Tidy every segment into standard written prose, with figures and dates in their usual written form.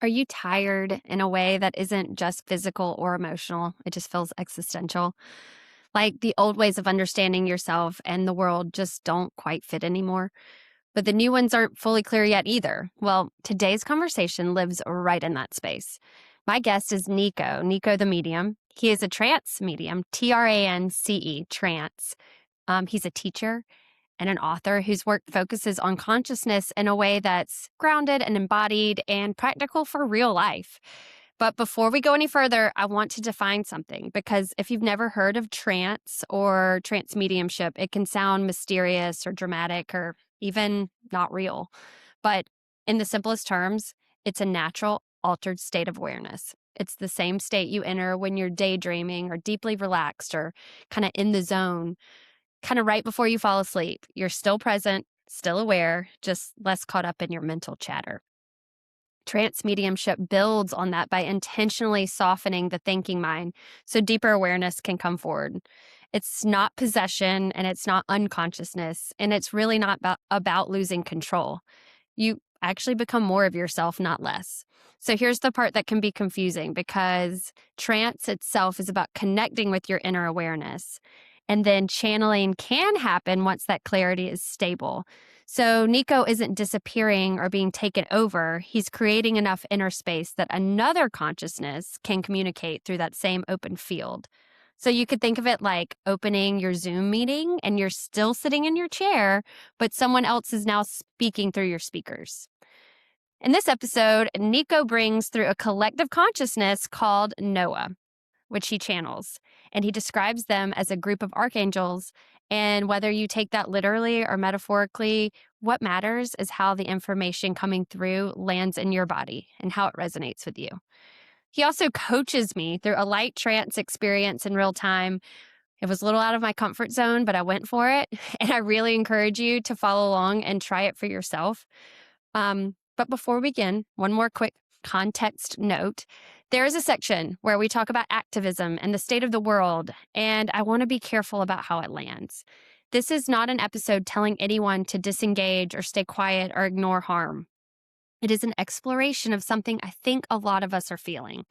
Are you tired in a way that isn't just physical or emotional? It just feels existential. Like the old ways of understanding yourself and the world just don't quite fit anymore. But the new ones aren't fully clear yet either. Well, today's conversation lives right in that space. My guest is Niko the Medium. He is a trance medium, Trance, trance. He's a teacher and an author whose work focuses on consciousness in a way that's grounded and embodied and practical for real life. But before we go any further, I want to define something because if you've never heard of trance or trance mediumship, it can sound mysterious or dramatic or even not real. But in the simplest terms, it's a natural, altered state of awareness. It's the same state you enter when you're daydreaming or deeply relaxed or kind of in the zone, kind of right before you fall asleep. You're still present, still aware, just less caught up in your mental chatter. Trance mediumship builds on that by intentionally softening the thinking mind so deeper awareness can come forward. It's not possession and it's not unconsciousness, and it's really not about losing control. You actually become more of yourself, not less. So here's the part that can be confusing because trance itself is about connecting with your inner awareness. And then channeling can happen once that clarity is stable. So Niko isn't disappearing or being taken over. He's creating enough inner space that another consciousness can communicate through that same open field. So you could think of it like opening your Zoom meeting and you're still sitting in your chair, but someone else is now speaking through your speakers. In this episode, Niko brings through a collective consciousness called Noah, which he channels. And he describes them as a group of archangels. And whether you take that literally or metaphorically, what matters is how the information coming through lands in your body and how it resonates with you. He also coaches me through a light trance experience in real time. It was a little out of my comfort zone, but I went for it. And I really encourage you to follow along and try it for yourself. But before we begin, one more quick context note. There is a section where we talk about activism and the state of the world, and I want to be careful about how it lands. This is not an episode telling anyone to disengage or stay quiet or ignore harm. It is an exploration of something I think a lot of us are feeling.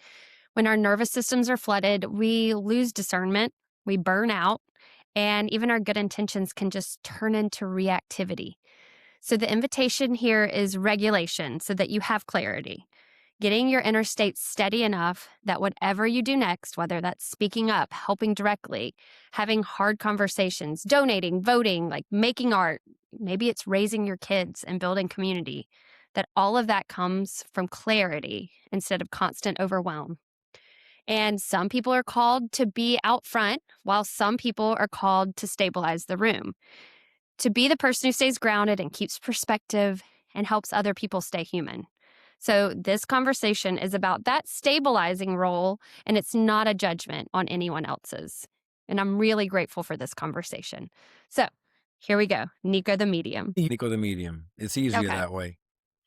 When our nervous systems are flooded, we lose discernment, we burn out, and even our good intentions can just turn into reactivity. So the invitation here is regulation so that you have clarity. Getting your inner state steady enough that whatever you do next, whether that's speaking up, helping directly, having hard conversations, donating, voting, like making art, maybe it's raising your kids and building community, that all of that comes from clarity instead of constant overwhelm. And some people are called to be out front, while some people are called to stabilize the room, to be the person who stays grounded and keeps perspective and helps other people stay human. So this conversation is about that stabilizing role, and it's not a judgment on anyone else's. And I'm really grateful for this conversation. So here we go. Niko the Medium. Niko the Medium. It's easier that way.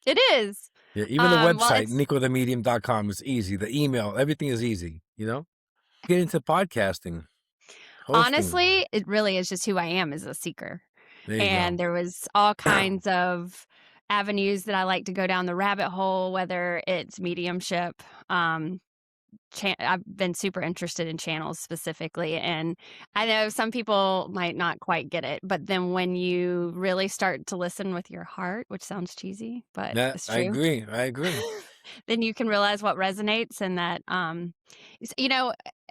It is. Yeah, even the Well, website, it's NikoTheMedium.com is easy. The email, everything is easy, Get into podcasting, hosting. honestly, it really is just who I am as a seeker. There you And go. there was all kinds of avenues that I like to go down the rabbit hole, whether it's mediumship. I've been super interested in channels specifically. And I know some people might not quite get it, but then when you really start to listen with your heart, which sounds cheesy, but Yeah, it's I true. agree. Then you can realize what resonates and that,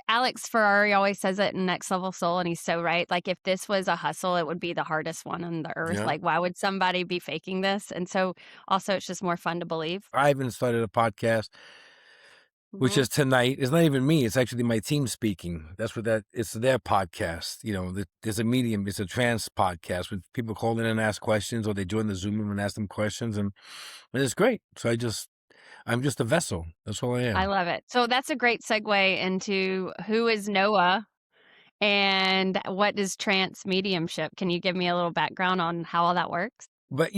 Alex Ferrari always says it in Next Level Soul, and he's so right. Like, if this was a hustle, it would be the hardest one on the earth. Yeah. Like, why would somebody be faking this? And so also it's just more fun to believe. I even started a podcast, which is tonight. It's not even me. It's actually my team speaking. It's their podcast. There's a medium. It's a trance podcast with people call in and ask questions, or they join the Zoom room and ask them questions. And it's great. So I'm just a vessel. That's all I am. I love it. So that's a great segue into who is Noah and what is trance mediumship. Can you give me a little background on how all that works? But,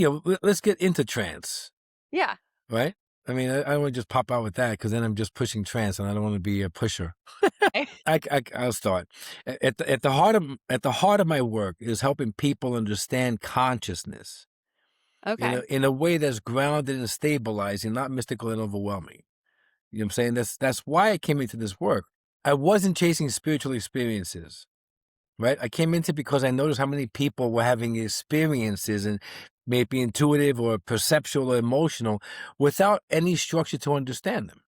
let's get into trance. Yeah. Right? I mean, I don't want to just pop out with that because then I'm just pushing trance, and I don't want to be a pusher. I'll start. At the heart of my work is helping people understand consciousness Okay. in a way that's grounded and stabilizing, not mystical and overwhelming. You know what I'm saying? That's why I came into this work. I wasn't chasing spiritual experiences, right? I came into it because I noticed how many people were having experiences, and maybe intuitive or perceptual or emotional, without any structure to understand them.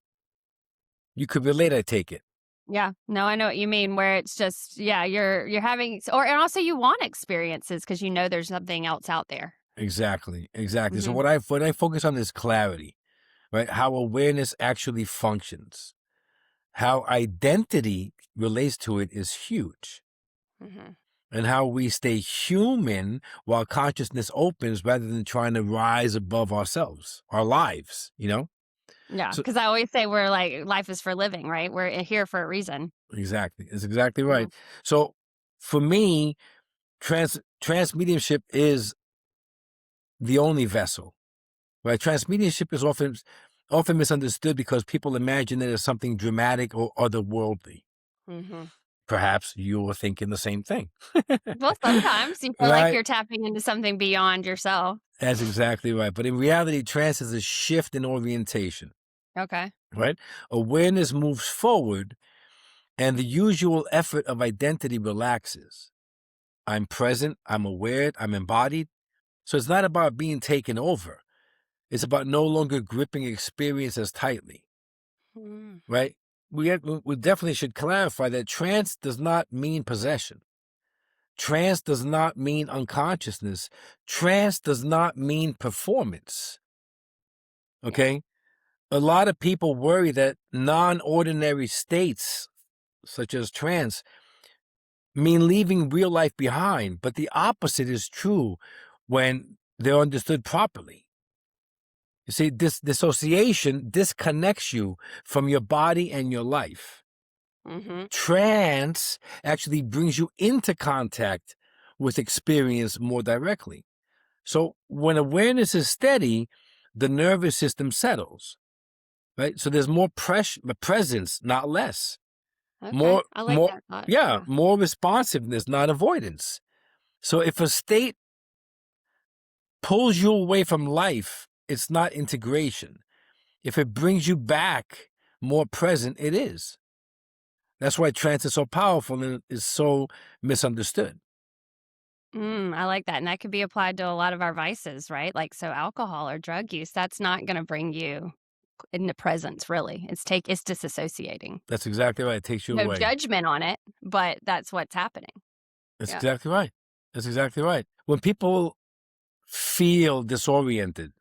You could relate, I take it. Yeah. No, I know what you mean, where it's just, yeah, you're having, or, and also you want experiences because you know there's something else out there. Exactly. So Mhm. what I focus on is clarity, right? How awareness actually functions. How identity relates to it is huge. Mhm. And how we stay human while consciousness opens rather than trying to rise above ourselves, our lives, you know? Yeah, So because I always say we're like, life is for living, right? We're here for a reason. exactly. It's exactly Mhm. right. So for me, trans mediumship is the only vessel, right? Trans mediumship is often misunderstood because people imagine it as something dramatic or otherworldly. Mhm. Perhaps you were thinking the same thing. Well, sometimes you feel like Right? you're tapping into something beyond yourself. That's exactly right. But in reality, trance is a shift in orientation, Okay. right? Awareness moves forward and the usual effort of identity relaxes. I'm present, I'm aware, I'm embodied. So it's not about being taken over. It's about no longer gripping experience as tightly, Mm. right? We definitely should clarify that trance does not mean possession. Trance does not mean unconsciousness. Trance does not mean performance. Yeah. Okay? A lot of people worry that non-ordinary states, such as trance, mean leaving real life behind, but the opposite is true when they're understood properly. You see, this dissociation disconnects you from your body and your life. Mhm. Trance actually brings you into contact with experience more directly. So when awareness is steady, the nervous system settles, right? So there's more presence, not less. Okay. More, I like more, that thought. yeah, Yeah. more responsiveness, not avoidance. So if a state pulls you away from life, it's not integration. If it brings you back more present, it is. That's why trance is so powerful and is so misunderstood. I like that. And that could be applied to a lot of our vices, right? Like, so alcohol or drug use, that's not going to bring you into presence, really. It's disassociating. That's exactly right. It takes you No away. judgment on it, but that's what's happening. That's Yeah. exactly right. That's exactly right. When people feel disoriented,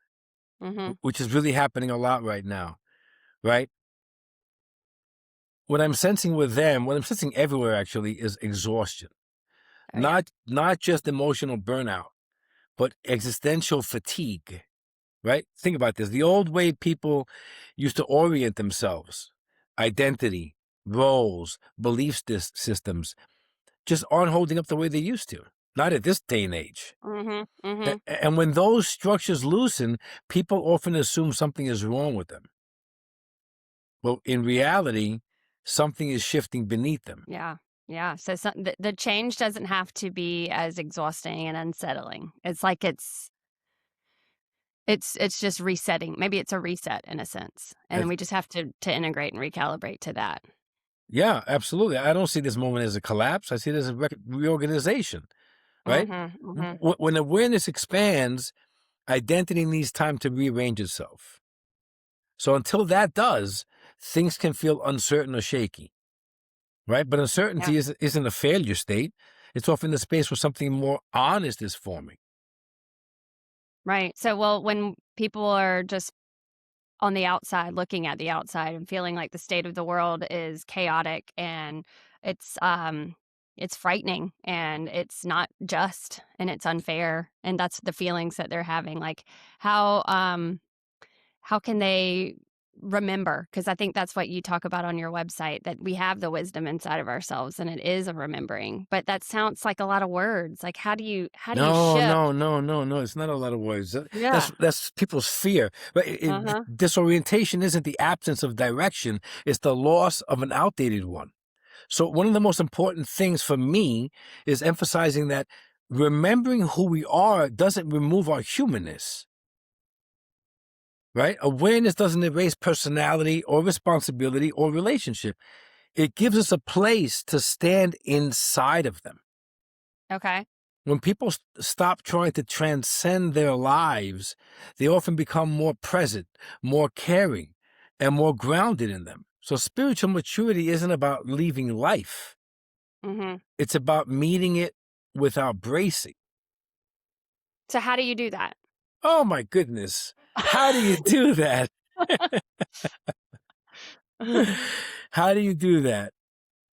Mhm. which is really happening a lot right now, right? What I'm sensing with them, what I'm sensing everywhere actually, is exhaustion. Oh, yeah. Not just emotional burnout, but existential fatigue, right? Think about this. The old way people used to orient themselves, identity, roles, belief systems, just aren't holding up the way they used to. Not at this day and age. Mhm. Mhm. And when those structures loosen, people often assume something is wrong with them. Well, in reality, something is shifting beneath them. Yeah. Yeah. So the change doesn't have to be as exhausting and unsettling. It's like it's just resetting. Maybe it's a reset in a sense. And then That's- we just have to integrate and recalibrate to that. yeah, absolutely. I don't see this moment as a collapse. I see it as a reorganization, right? Mhm. Mhm. When awareness expands, identity needs time to rearrange itself. So until that does, things can feel uncertain or shaky, right? But Yeah. uncertainty isn't a failure state. It's often the space where something more honest is forming. Right. So, well, when people are just on the outside, looking at the outside and feeling like the state of the world is chaotic and it's um it's frightening and it's not just and it's unfair and that's the feelings that they're having. Like how can they remember? Because I think that's what you talk about on your website, that we have the wisdom inside of ourselves and it is a remembering. But that sounds like a lot of words. Like how do you No, shift? no, no, no, no. It's not a lot of words. Yeah. That's people's fear. But Uh-huh. disorientation isn't the absence of direction; it's the loss of an outdated one. So one of the most important things for me is emphasizing that remembering who we are doesn't remove our humanness, right? Awareness doesn't erase personality or responsibility or relationship. It gives us a place to stand inside of them. Okay. When people stop trying to transcend their lives, they often become more present, more caring, and more grounded in them. So spiritual maturity isn't about leaving life. Mm-hmm. It's about meeting it without bracing. So how do you do that? Oh my goodness. How do you do that? How do you do that?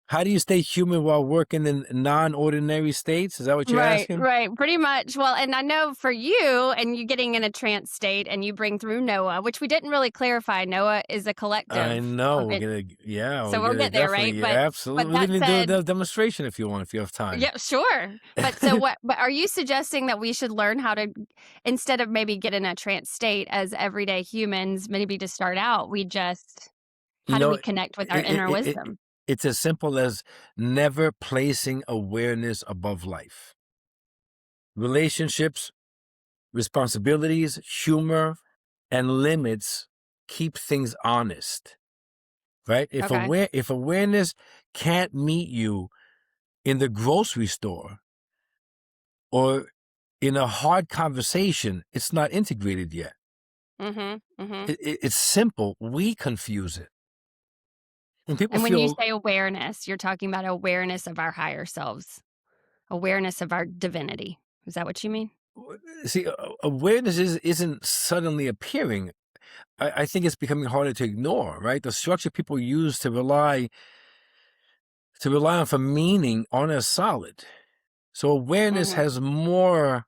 How do you stay human while working in non-ordinary states? Is that what you're Right, asking? right, pretty much. Well, and I know for you, and you getting in a trance state, and you bring through Noah, which we didn't really clarify. Noah is a I collective know. of We're it, gonna, yeah, so we're we'll gonna get there, definitely, right? yeah, But absolutely. We that can do said, a demonstration if you want, if you have time. yeah, sure. But so what? But are you suggesting that we should learn how to, instead of maybe get in a trance state as everyday humans, maybe to start out, we just You how do know, we connect with our it, inner it, it, wisdom? it's as simple as never placing awareness above life. Relationships, responsibilities, humor, and limits keep things honest, right? Okay. If awareness can't meet you in the grocery store or in a hard conversation, it's not integrated yet. Mm-hmm. Mm-hmm. It's simple. We confuse it. When people And when you feel, say awareness, you're talking about awareness of our higher selves, awareness of our divinity. Is that what you mean? see, awareness isn't suddenly appearing. I think it's becoming harder to ignore, right? The structure people use to rely on for meaning aren't as solid. So awareness Mm-hmm. has more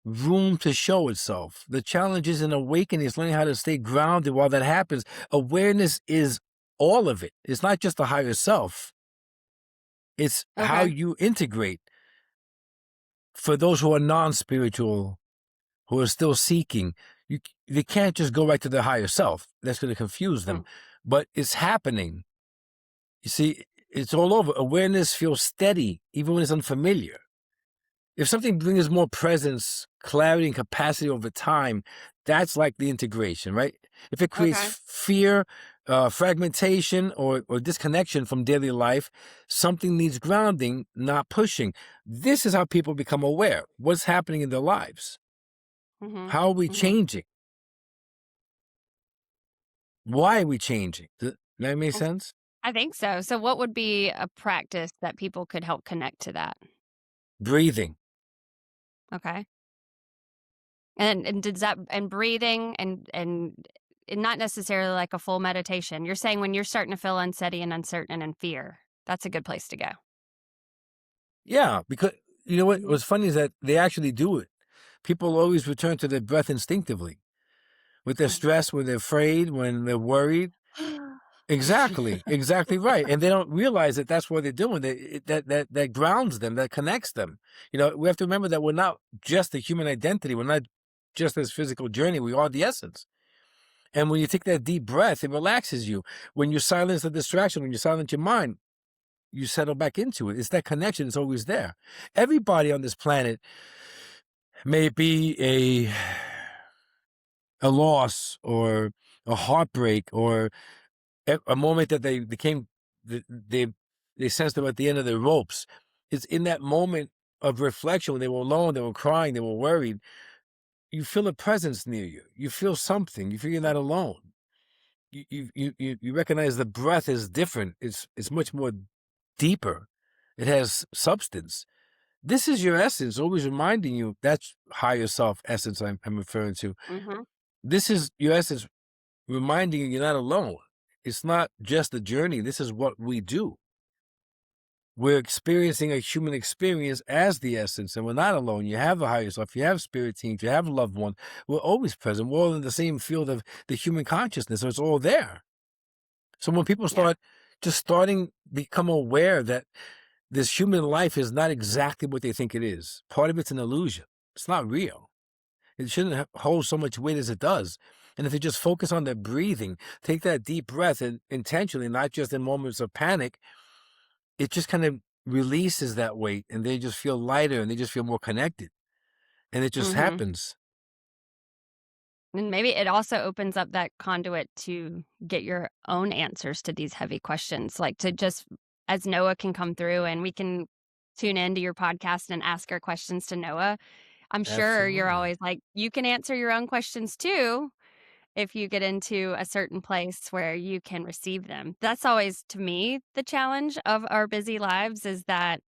room to show itself. The challenge is in awakening is learning how to stay grounded while that happens. Awareness is all of it. It's not just the higher self. It's how Okay. you integrate. For those who are non-spiritual, who are still seeking, they can't just go right to their higher self. That's going to confuse them. But it's happening. You see, it's all over. Awareness feels steady, even when it's unfamiliar. If something brings more presence, clarity, and capacity over time, that's like the integration, right? If it creates Okay. fear, fragmentation, or disconnection from daily life, something needs grounding, not pushing. This is how people become aware. What's happening in their lives? Mm-hmm. How are we Mm-hmm. changing? Why are we changing? Does that make sense? I think so. So, what would be a practice that people could help connect to that? Breathing. Okay. And does that and breathing and not necessarily like a full meditation. You're saying when you're starting to feel unsteady and uncertain and in fear, that's a good place to go. Yeah, because you know what? Mhm. What's funny is that they actually do it. People always return to their breath instinctively. With their stress, when they're afraid, when they're worried. Exactly right. And they don't realize that that's what they're doing. That grounds them, that connects them. You know, we have to remember that we're not just a human identity. We're not just this physical journey. We are the essence. And when you take that deep breath, it relaxes you. When you silence the distraction, when you silence your mind, you settle back into it. It's that connection. It's always there. Everybody on this planet may be a loss or a heartbreak or a moment that they became they sensed them at the end of their ropes. It's in that moment of reflection when they were alone, they were crying, they were worried. You feel a presence near you. You feel something. You feel you're not alone. You recognize the breath is different. It's much more deeper. It has substance. This is your essence, always reminding you that's higher self essence I'm referring to. Mhm. This is your essence reminding you you're not alone. It's not just a journey. This is what we do. We're experiencing a human experience as the essence, and we're not alone. You have a higher self, you have spirit teams, you have a loved one. We're always present. We're all in the same field of the human consciousness, so it's all there. So when people Yeah. become aware that this human life is not exactly what they think it is. Part of it's an illusion. It's not real. It shouldn't hold so much weight as it does. And if they just focus on their breathing, take that deep breath and intentionally, not just in moments of panic, it just kind of releases that weight, and they just feel lighter, and they just feel more connected, and it just Mm-hmm. happens. And maybe it also opens up that conduit to get your own answers to these heavy questions, like to just as Noah can come through and we can tune into your podcast and ask our questions to Noah. I'm sure you're Absolutely. always like, you can answer your own questions too if you get into a certain place where you can receive them. That's always, to me, the challenge of our busy lives is that,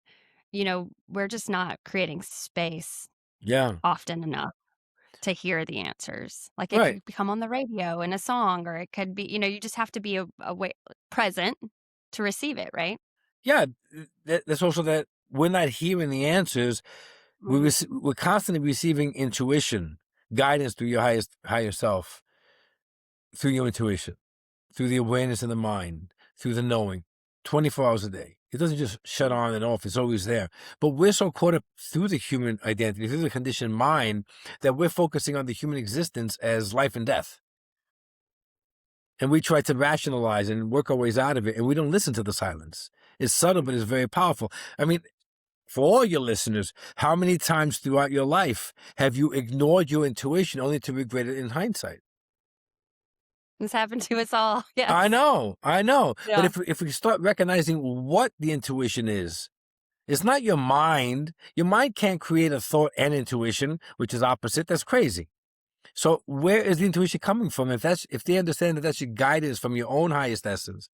we're just not creating space Yeah. often enough to hear the answers. Like it Right. could become on the radio in a song, or it could be, you just have to be present to receive it, right? Yeah. That's also that we're not hearing the answers. Mhm. We're constantly receiving intuition, guidance through your higher self, through your intuition, through the awareness in the mind, through the knowing, 24 hours a day. It doesn't just shut on and off. It's always there. But we're so caught up through the human identity, through the conditioned mind, that we're focusing on the human existence as life and death. And we try to rationalize and work our ways out of it, and we don't listen to the silence. It's subtle, but it's very powerful. I mean, for all your listeners, how many times throughout your life have you ignored your intuition only to regret it in hindsight? This happened to us all. I Yes. know. But Yeah. if we start recognizing what the intuition is, it's not your mind. Your mind can't create a thought and intuition, which is opposite. That's crazy. So where is the intuition coming from? If they understand that that's your guidance from your own highest essence,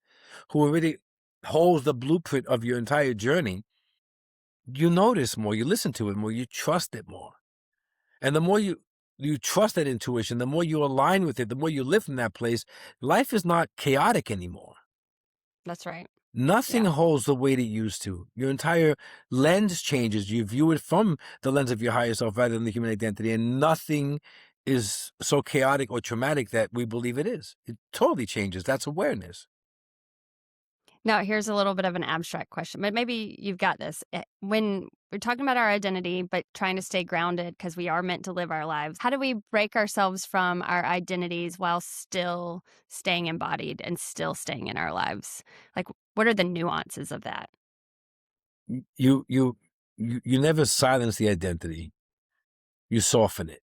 who already holds the blueprint of your entire journey, you notice more, you listen to it more, you trust it more. And the more you trust that intuition, the more you align with it, the more you live from that place, life is not chaotic anymore. That's right. Nothing Yeah. holds the weight it used to. Your entire lens changes. You view it from the lens of your higher self rather than the human identity, and nothing is so chaotic or traumatic that we believe it is. It totally changes. That's awareness. Now, here's a little bit of an abstract question, but maybe you've got this. When we're talking about our identity, but trying to stay grounded because we are meant to live our lives, how do we break ourselves from our identities while still staying embodied and still staying in our lives? Like, what are the nuances of that? You you you never silence the identity. You soften it.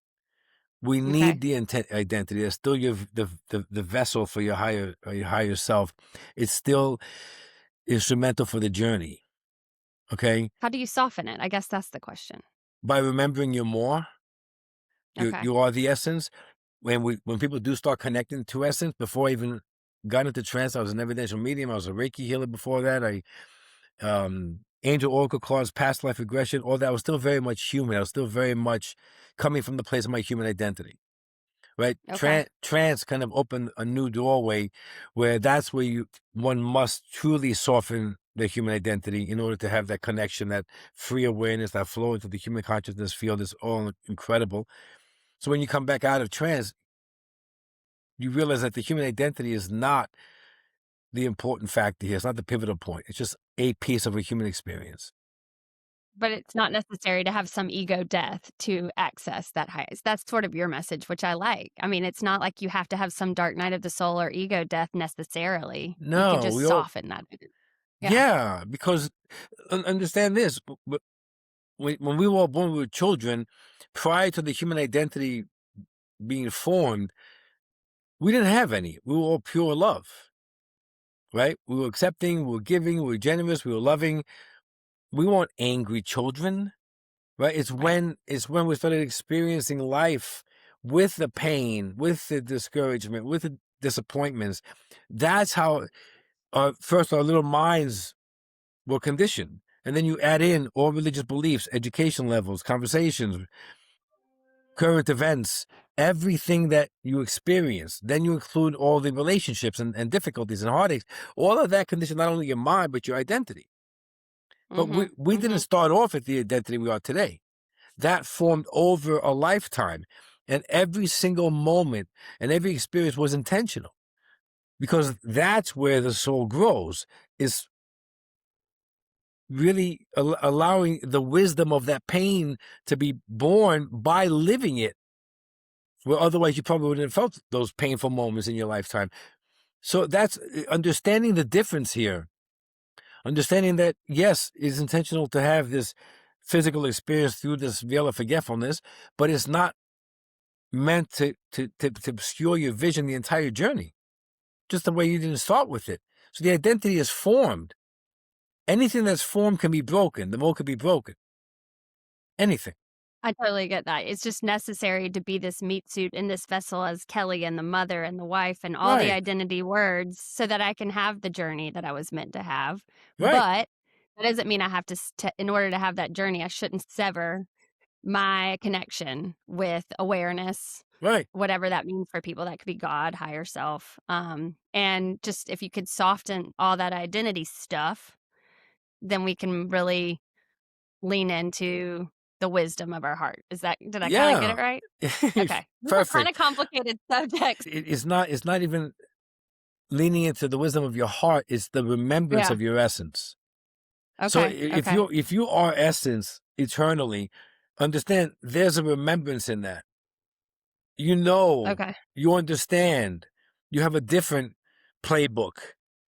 We Okay. need the identity. It's still the vessel for your higher self. It's still instrumental for the journey. Okay, How do you soften it? I guess that's the question. by remembering you're more. Okay. You are the essence. When people do start connecting to essence, before I even got into trance, I was an evidential medium. I was a Reiki healer before that. Angel oracle cards, past life regression, all that. I was still very much human. I was still very much coming from the place of my human identity. Right? Okay. Trance kind of opened a new doorway where that's where one must truly soften the human identity in order to have that connection, that free awareness, that flow into the human consciousness field is all incredible. So when you come back out of trance, you realize that the human identity is not the important factor here. It's not the pivotal point. It's just a piece of a human experience. But it's not necessary to have some ego death to access that highest. That's sort of your message, which I like. I mean, it's not like you have to have some dark night of the soul or ego death necessarily. You can No, just we all, soften that. Yeah. yeah, because understand this. When we were all born, we were children. Prior to the human identity being formed, we didn't have any. We were all pure love, right? We were accepting, we were giving, we were generous, we were loving. We weren't angry children. Right? Right. It's when we started experiencing life with the pain, with the discouragement, with the disappointments. That's how first our little minds were conditioned. And then you add in all religious beliefs, education levels, conversations, current events, everything that you experience. Then you include all the relationships and difficulties and heartaches. All of that condition not only your mind, but your identity. But Mhm. we didn't Mhm. start off at the identity we are today. That formed over a lifetime. And every single moment and every experience was intentional, because that's where the soul grows, is really allowing the wisdom of that pain to be born by living it, where otherwise you probably wouldn't have felt those painful moments in your lifetime. So that's understanding the difference here Understanding that, yes, it's intentional to have this physical experience through this veil of forgetfulness, but it's not meant to obscure your vision the entire journey, just the way you didn't start with it. So the identity is formed. Anything that's formed can be broken. The mold can be broken. Anything. I totally get that. It's just necessary to be this meat suit in this vessel as Kelly and the mother and the wife and all the Right. identity words so that I can have the journey that I was meant to have. Right. But that doesn't mean I have to, in order to have that journey, I shouldn't sever my connection with awareness, Right. whatever that means for people. That could be God, higher self. And just if you could soften all that identity stuff, then we can really lean into the wisdom of our heart. Did I kind of get it right? Okay. These are kind of Perfect. complicated subjects. It's not even leaning into the wisdom of your heart. It's the remembrance Yeah. of your essence. Okay. So if you are essence eternally, understand there's a remembrance in that. You know, Okay. you understand, you have a different playbook.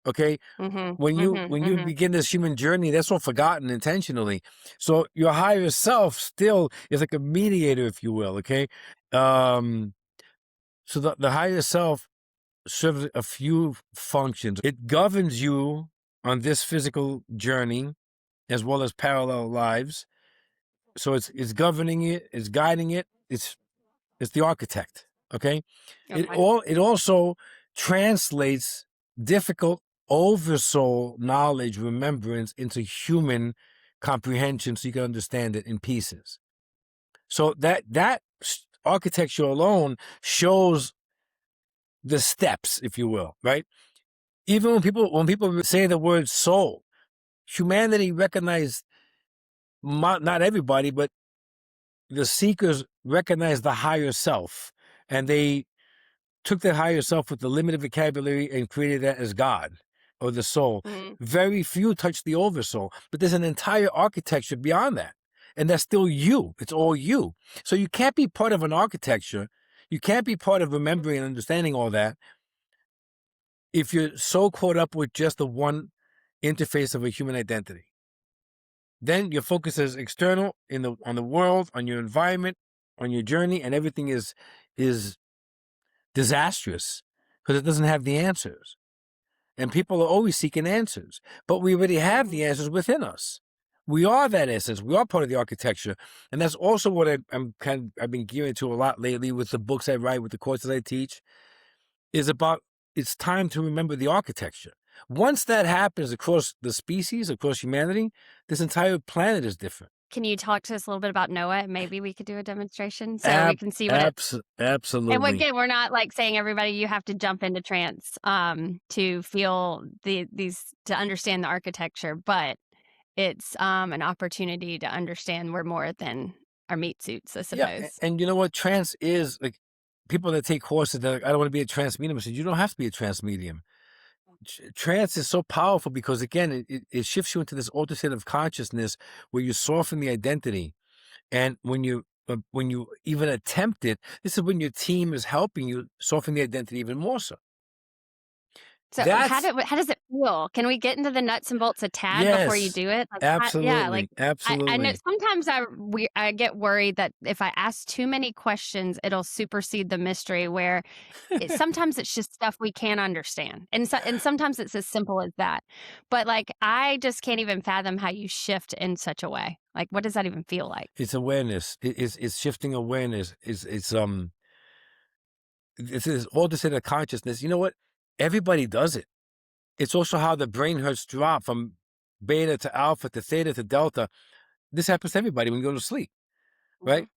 Okay. When you begin this human journey, that's all forgotten intentionally. So your higher self still is like a mediator, if you will. Okay. So the higher self serves a few functions. It governs you on this physical journey as well as parallel lives. So it's governing it, it's guiding it, it's the architect. Okay. It also translates difficult oversoul knowledge, remembrance into human comprehension so you can understand it in pieces. So that architecture alone shows the steps, if you will, right? Even when people say the word soul, humanity recognized, not everybody, but the seekers recognized the higher self, and they took the higher self with the limited vocabulary and created that as God or the soul. Very few touch the oversoul, but there's an entire architecture beyond that. And that's still you. It's all you. So you can't be part of an architecture. You can't be part of remembering and understanding all that if you're so caught up with just the one interface of a human identity. Then your focus is external on the world, on your environment, on your journey, and everything is disastrous because it doesn't have the answers. And people are always seeking answers, but we already have the answers within us. We are that essence. We are part of the architecture. And that's also what I've been gearing to a lot lately with the books I write, with the courses I teach, is about it's time to remember the architecture. Once that happens across the species, across humanity, this entire planet is different. Can you talk to us a little bit about Noah? Maybe we could do a demonstration so we can see what absolutely. And again, we're not like saying everybody you have to jump into trance to feel these to understand the architecture, but it's an opportunity to understand we're more than our meat suits, I suppose. Yeah, and you know what? Trance is like people that take courses that I don't want to be a trance medium. I said, you don't have to be a trance medium. Trance is so powerful because, again, it shifts you into this altered state of consciousness where you soften the identity. And when you even attempt it, this is when your team is helping you soften the identity even more so. So how does it feel? Can we get into the nuts and bolts a tad before you do it? Absolutely. Absolutely. I know sometimes I get worried that if I ask too many questions, it'll supersede the mystery where sometimes it's just stuff we can't understand. And sometimes it's as simple as that. But like, I just can't even fathom how you shift in such a way. Like, what does that even feel like? It's awareness. It's shifting awareness. It's all the state of consciousness. You know what? Everybody does it. It's also how the brain hertz drop from beta to alpha to theta to delta. This happens to everybody when you go to sleep, right?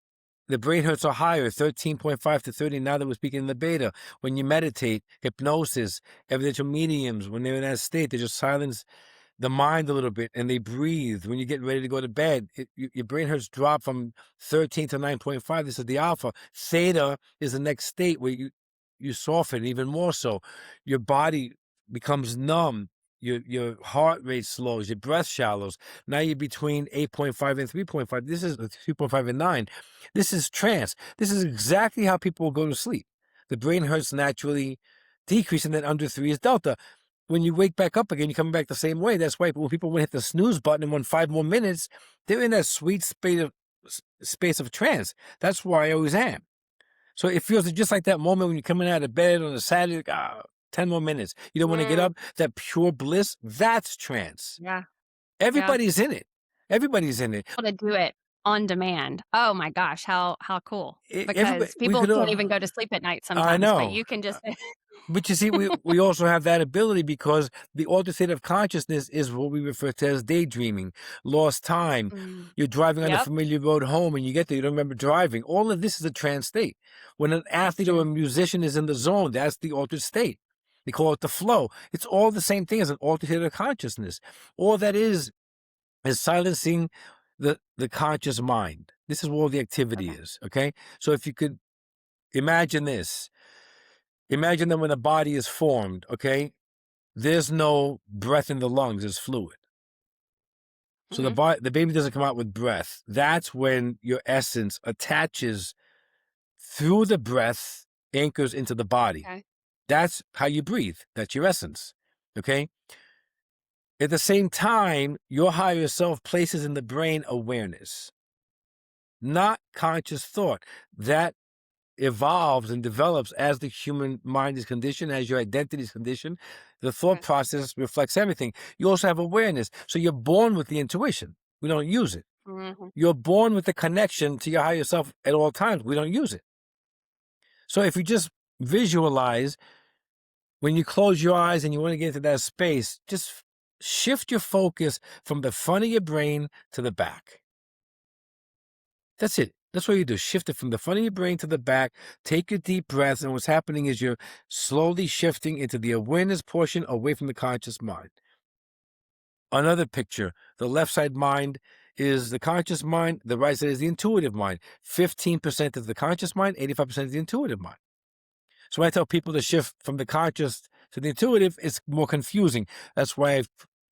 The brain hertz are higher, 13.5 to 30. Now that we're speaking in the beta, when you meditate, hypnosis, evidential mediums, when they're in that state, they just silence the mind a little bit and they breathe. When you get ready to go to bed, your brain hertz drop from 13 to 9.5. This is the alpha. Theta is the next state where you soften even more so. Your body becomes numb. Your heart rate slows. Your breath shallows. Now you're between 8.5 and 3.5. This is 3.5 and 9. This is trance. This is exactly how people go to sleep. The brain hertz naturally decrease, and then under 3 is delta. when you wake back up again, you come back the same way. That's why when people hit the snooze button and 5 more minutes, they're in that sweet space of trance. That's where I always am. So it feels just like that moment when you're coming out of bed on a Saturday, 10 more minutes. You don't want to get up. That pure bliss, that's trance. Yeah. Everybody's in it. Everybody's in it. To do it on demand. Oh my gosh, how cool. Because We people could can't even go to sleep at night sometimes, I know. but you can just But you see, we also have that ability because the altered state of consciousness is what we refer to as daydreaming, lost time. You're driving on a familiar road home and you get there, you don't remember driving. All of this is a trance state. When an athlete or a musician is in the zone, that's the altered state. They call it the flow. It's all the same thing as an altered state of consciousness. All that is silencing the conscious mind. This is where all the activity is, okay? So if you could imagine this, imagine that when a body is formed, okay, there's no breath in the lungs, there's fluid. So the baby doesn't come out with breath. That's when your essence attaches through the breath, anchors into the body. Okay. That's how you breathe. That's your essence, okay? At the same time, your higher self places in the brain awareness, not conscious thought. That evolves and develops as the human mind is conditioned, as your identity is conditioned. The thought process reflects everything. You also have awareness. So you're born with the intuition. We don't use it. You're born with the connection to your higher self at all times. We don't use it. So if you just visualize, when you close your eyes and you want to get into that space, just shift your focus from the front of your brain to the back. That's it. That's what you do. Shift it from the front of your brain to the back. Take your deep breaths. And what's happening is you're slowly shifting into the awareness portion away from the conscious mind. Another picture, the left side mind is the conscious mind. The right side is the intuitive mind. 15% is the conscious mind. 85% is the intuitive mind. So when I tell people to shift from the conscious to the intuitive, it's more confusing. That's why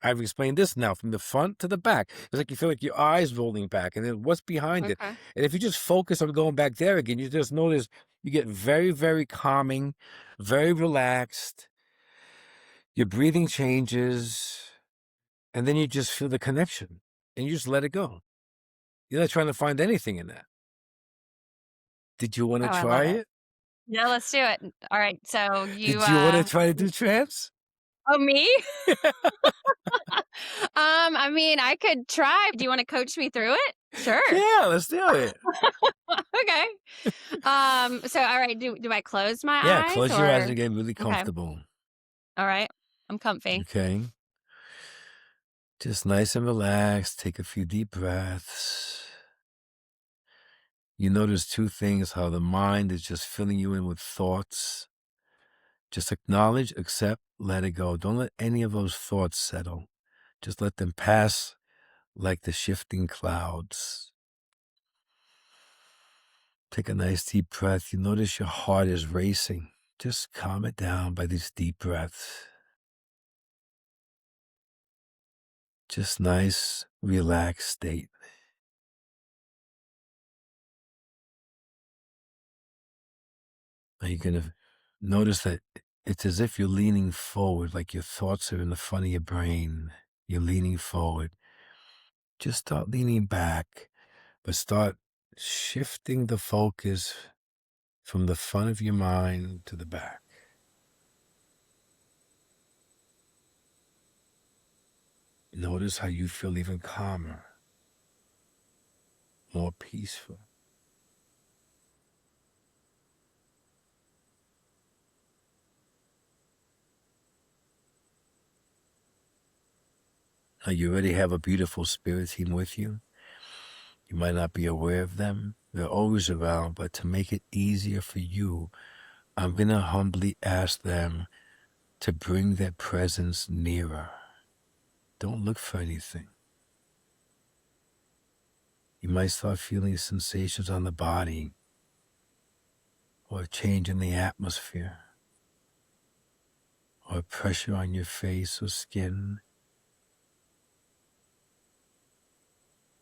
I've explained this now, from the front to the back. It's like you feel like your eyes rolling back, and then what's behind it. And if you just focus on going back there again, you just notice you get very, very calming, very relaxed. Your breathing changes, and then you just feel the connection, and you just let it go. You're not trying to find anything in that. Did you want to try it? Yeah, let's do it. All right, so Did you want to try to do trance? Oh, me? I mean, I could try. Do you want to coach me through it? Sure. Yeah, let's do it. Okay. So all right, do I close my eyes? Yeah, close your eyes and get really comfortable. All right. I'm comfy. Okay. Just nice and relaxed. Take a few deep breaths. You notice two things: how the mind is just filling you in with thoughts. Just acknowledge, accept, let it go. Don't let any of those thoughts settle. Just let them pass like the shifting clouds. Take a nice deep breath. You notice your heart is racing. Just calm it down by these deep breaths. Just nice, relaxed state. Now you're going to notice that it's as if you're leaning forward, like your thoughts are in the front of your brain. You're leaning forward. Just start leaning back, but start shifting the focus from the front of your mind to the back. Notice how you feel even calmer, more peaceful. Now you already have a beautiful spirit team with you. You might not be aware of them. They're always around, but to make it easier for you, I'm going to humbly ask them to bring their presence nearer. Don't look for anything. You might start feeling sensations on the body or a change in the atmosphere or pressure on your face or skin.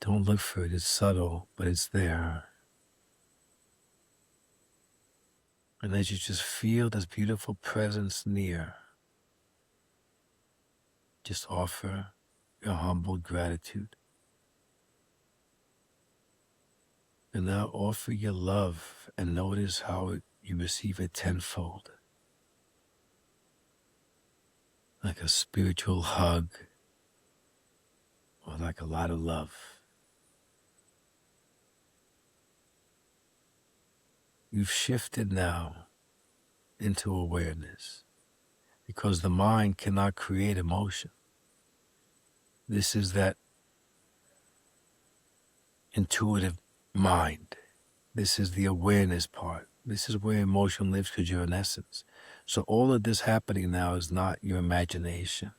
Don't look for it. It's subtle, but it's there. And as you just feel this beautiful presence near, Just offer your humble gratitude. And now offer your love and notice how you receive it tenfold. Like a spiritual hug or like a lot of love. You've shifted now into awareness because the mind cannot create emotion. This is that intuitive mind. This is the awareness part. This is where emotion lives because you're in essence. So all of this happening now is not your imagination.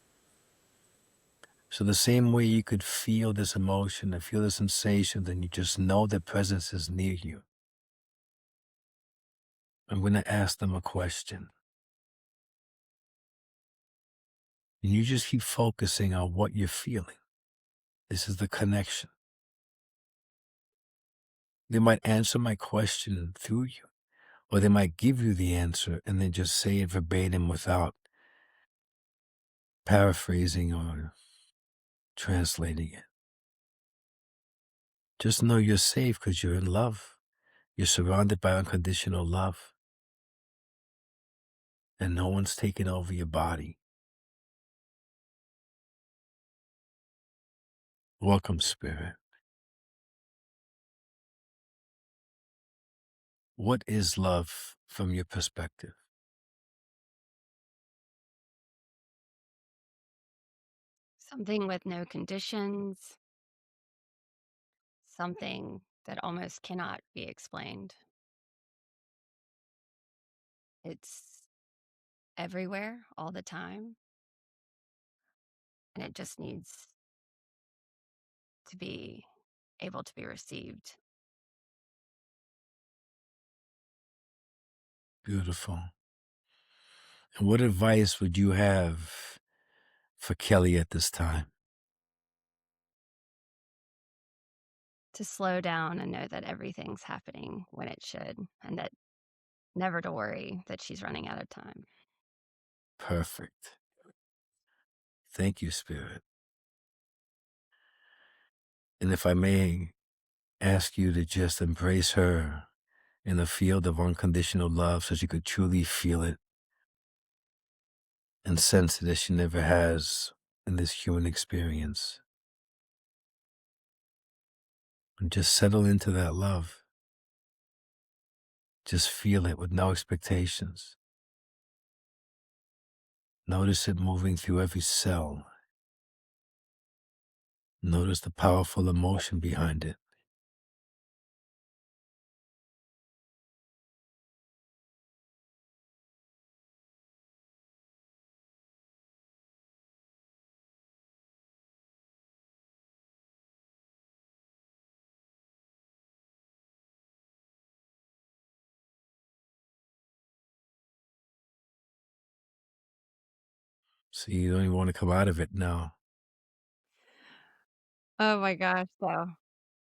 So the same way you could feel this emotion and feel the sensation, then you just know that presence is near you. I'm going to ask them a question. And you just keep focusing on what you're feeling. This is the connection. They might answer my question through you, or they might give you the answer and then just say it verbatim without paraphrasing or translating it. Just know you're safe because you're in love. You're surrounded by unconditional love. And no one's taking over your body. Welcome, Spirit. What is love from your perspective? Something with no conditions, something that almost cannot be explained. It's everywhere all the time, and it just needs to be able to be received. Beautiful. And what advice would you have for Kelly at this time? To slow down and know that everything's happening when it should, and that never to worry that she's running out of time. Perfect. Thank you, Spirit. And if I may ask you to just embrace her in the field of unconditional love so she could truly feel it and sense it as she never has in this human experience. And just settle into that love. Just feel it with no expectations. Notice it moving through every cell. Notice the powerful emotion behind it. So you don't even want to come out of it now. Oh my gosh. So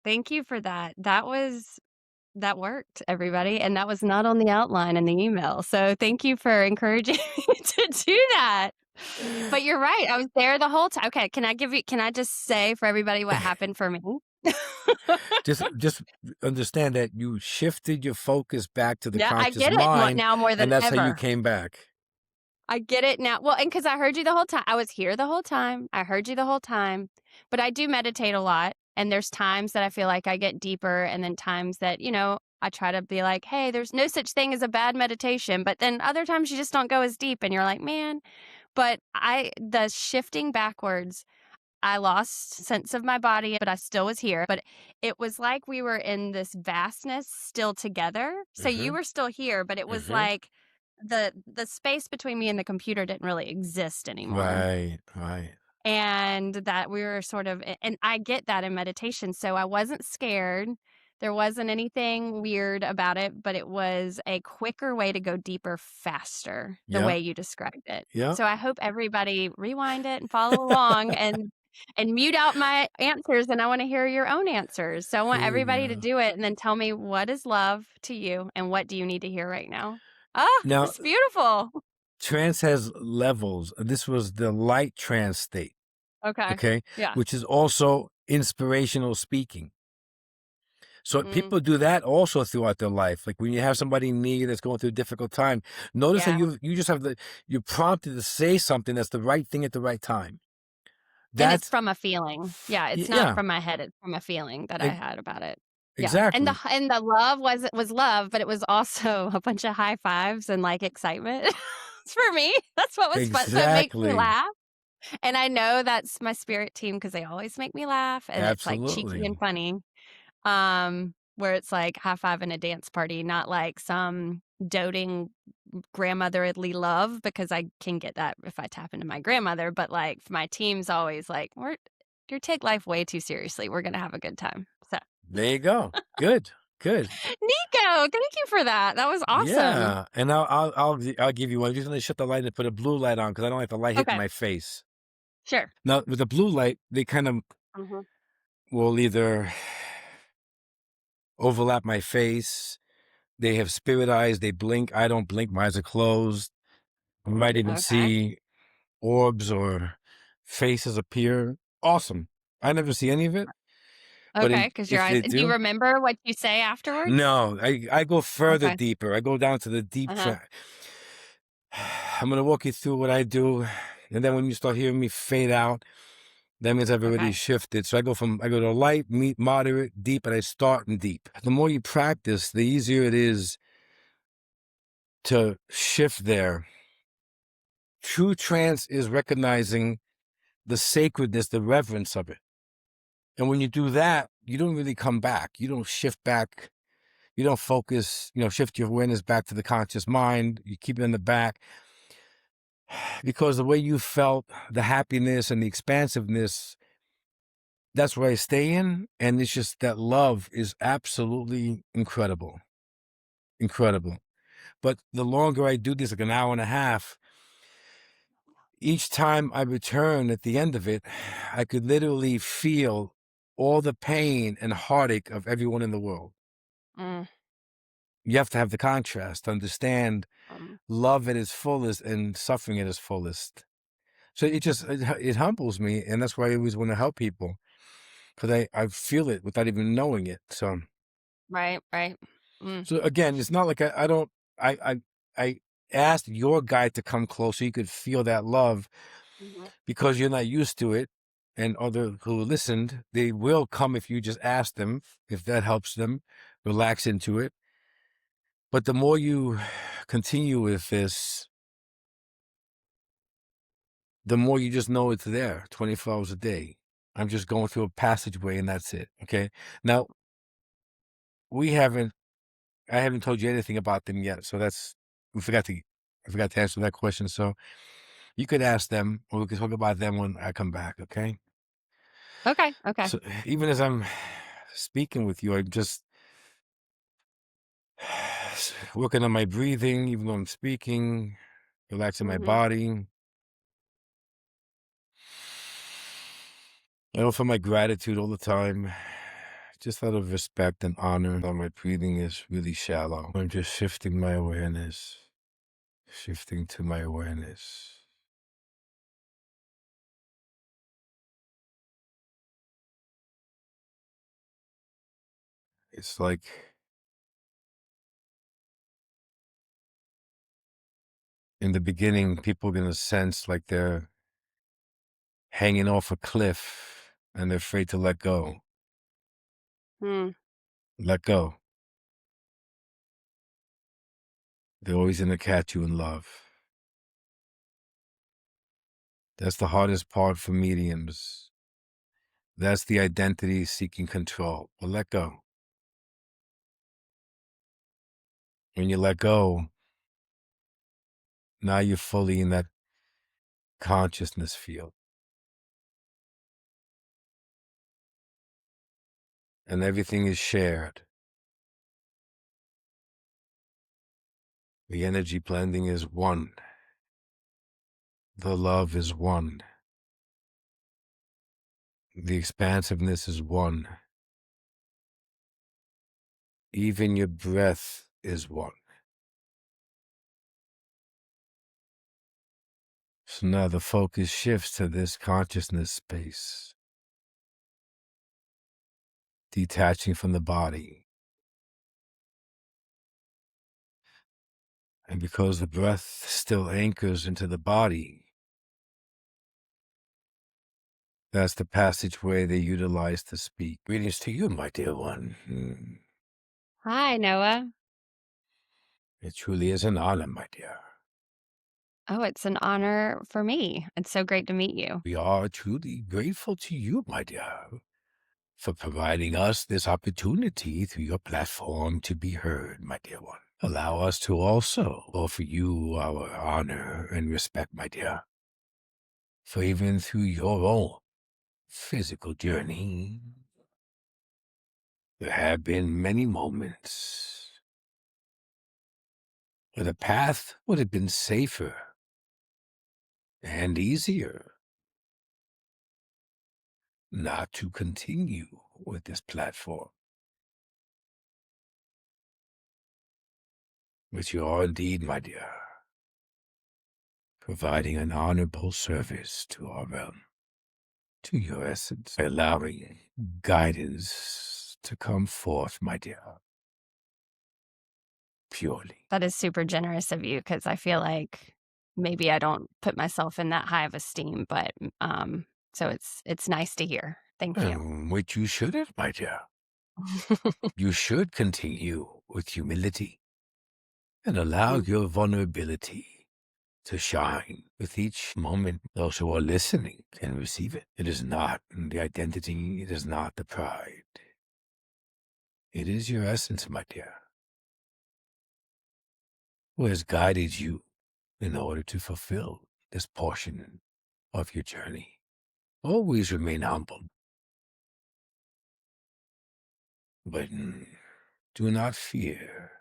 thank you for that. That worked, everybody. And that was not on the outline in the email. So thank you for encouraging me to do that. But you're right. I was there the whole time. Okay. Can I just say for everybody what happened for me? Just understand that you shifted your focus back to the Yeah, I conscious get it mind, now more than and that's how you ever. came back. I get it now. Well, and because I heard you the whole time. I was here the whole time. I heard you the whole time. But I do meditate a lot. And there's times that I feel like I get deeper, and then times that, I try to be like, hey, there's no such thing as a bad meditation. But then other times you just don't go as deep and you're like, man. But the shifting backwards, I lost sense of my body, but I still was here. But it was like we were in this vastness still together. So you were still here, but it was like the space between me and the computer didn't really exist anymore. Right. And that we were sort of, and I get that in meditation. So I wasn't scared. There wasn't anything weird about it, but it was a quicker way to go deeper faster, the way you described it. Yeah. So I hope everybody rewind it and follow along and mute out my answers, and I want to hear your own answers. So I want everybody to do it and then tell me, what is love to you and what do you need to hear right now? Oh, Now, it's beautiful. trance has levels. This was the light trance state, Okay. okay, Yeah. which is also inspirational speaking. So Mm, people do that also throughout their life. Like when you have somebody near you that's going through a difficult time, notice that yeah. you just have you're prompted to say something that's the right thing at the right time. And it's That's from a feeling. Yeah, it's not yeah, from my head, it's from a feeling that I e- had about it. Yeah, exactly, and the love was love, but it was also a bunch of high fives and, like, excitement for me. That's what was fun, so it makes me exactly, laugh, and I know that's my spirit team because they always make me laugh, and it's, like, cheeky and absolutely. funny, where it's, like, high five in a dance party, not like some doting grandmotherly love because I can get that if I tap into my grandmother, but, like, my team's always like, "You take life way too seriously. We're gonna have a good time." So, There you go. Good, good. Nico, thank you for that. That was awesome. Yeah, and I'll give you one. I'm just gonna shut the light and put a blue light on because I don't like the light hitting Okay, my face. sure. Now with the blue light, they kind of Mhm. will either overlap my face. They have spirit eyes. They blink. I don't blink. My eyes are closed. You might even Okay. see orbs or faces appear. Awesome. I never see any of it, but Okay. Because your if eyes they do you do, remember what you say afterwards? no, I go further Okay. deeper. I go down to the deep Uh-huh. track. I'm gonna walk you through what I do, and then when you start hearing me fade out, that means I've already Okay. shifted. So I go to light, moderate, deep, and I start in deep. The more you practice, the easier it is to shift there. True trance is recognizing the sacredness, the reverence of it. And when you do that, you don't really come back. You don't shift back. You don't focus, shift your awareness back to the conscious mind. You keep it in the back because the way you felt the happiness and the expansiveness, that's where I stay in. And it's just that love is absolutely incredible. Incredible. But the longer I do this, like an hour and a half, each time I return at the end of it, I could literally feel all the pain and heartache of everyone in the world. Mm, You have to have the contrast to understand um, love at its fullest and suffering at its fullest. So it humbles me, and that's why I always want to help people because I feel it without even knowing it. So right, right. Mm, so again, it's not like I don't I asked your guy to come close so you could feel that love mhm. because you're not used to it. And other who listened, they will come if you just ask them, if that helps them relax into it. But the more you continue with this, the more you just know it's there 24 hours a day. I'm just going through a passageway and that's it. Okay. Now, we haven't, I haven't told you anything about them yet. So we forgot to, I forgot to answer that question. So you could ask them or we could talk about them when I come back. Okay. Okay, okay. So even as I'm speaking with you, I'm just working on my breathing, even though I'm speaking, relaxing my Mhm. body. I offer my gratitude all the time, just out of respect and honor. My breathing is really shallow. I'm just shifting my awareness, shifting to my awareness. It's like in the beginning, people are going to sense like they're hanging off a cliff and they're afraid to let go. Mm, Let go. They're always going to catch you in love. That's the hardest part for mediums. That's the identity seeking control. But let go. When you let go, now you're fully in that consciousness field. And everything is shared. The energy blending is one. The love is one. The expansiveness is one. Even your breath is one. So now the focus shifts to this consciousness space, detaching from the body. And because the breath still anchors into the body, that's the passageway they utilize to speak. Greetings to you, my dear one. Hi, Noah. It truly is an honor, my dear. Oh, it's an honor for me. It's so great to meet you. We are truly grateful to you, my dear, for providing us this opportunity through your platform to be heard, my dear one. Allow us to also offer you our honor and respect, my dear. For even through your own physical journey, there have been many moments where the path would have been safer and easier not to continue with this platform. But you are indeed, my dear, providing an honorable service to our realm, to your essence, by allowing guidance to come forth, my dear, purely. That is super generous of you because I feel like maybe I don't put myself in that high of esteem, but so it's nice to hear. Thank you. Which you shouldn't, my dear. You should continue with humility and allow Mm, your vulnerability to shine with each moment. Those who are listening can receive it. It is not the identity, it is not the pride. It is your essence, my dear, who has guided you in order to fulfill this portion of your journey. Always remain humble, but do not fear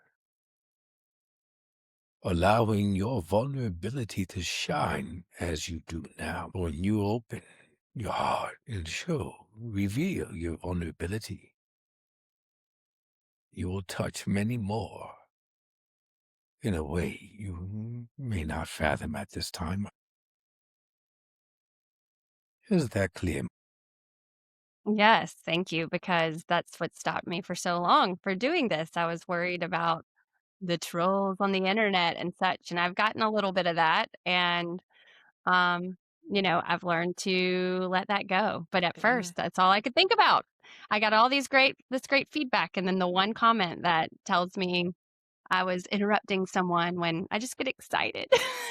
allowing your vulnerability to shine as you do now. When you open your heart and reveal your vulnerability, you will touch many more in a way you may not fathom at this time. Is that clear? yes, thank you, because that's what stopped me for so long for doing this. I was worried about the trolls on the internet and such, and I've gotten a little bit of that, and Um, I've learned to let that go, but at Yeah. first, that's all I could think about. I got all this great feedback, and then the one comment that tells me I was interrupting someone when I just get excited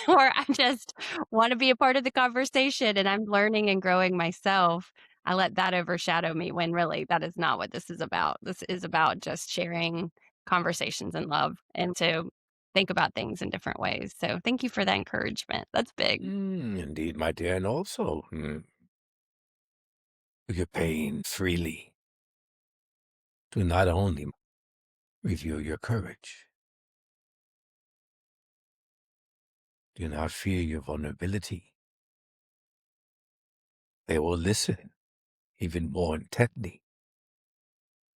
or I just wanna be a part of the conversation and I'm learning and growing myself. I let that overshadow me when really that is not what this is about. This is about just sharing conversations and love and to think about things in different ways. So thank you for that encouragement. That's big. Indeed, my dear, and also your pain freely. Do not only reveal your courage, do not fear your vulnerability. They will listen even more intently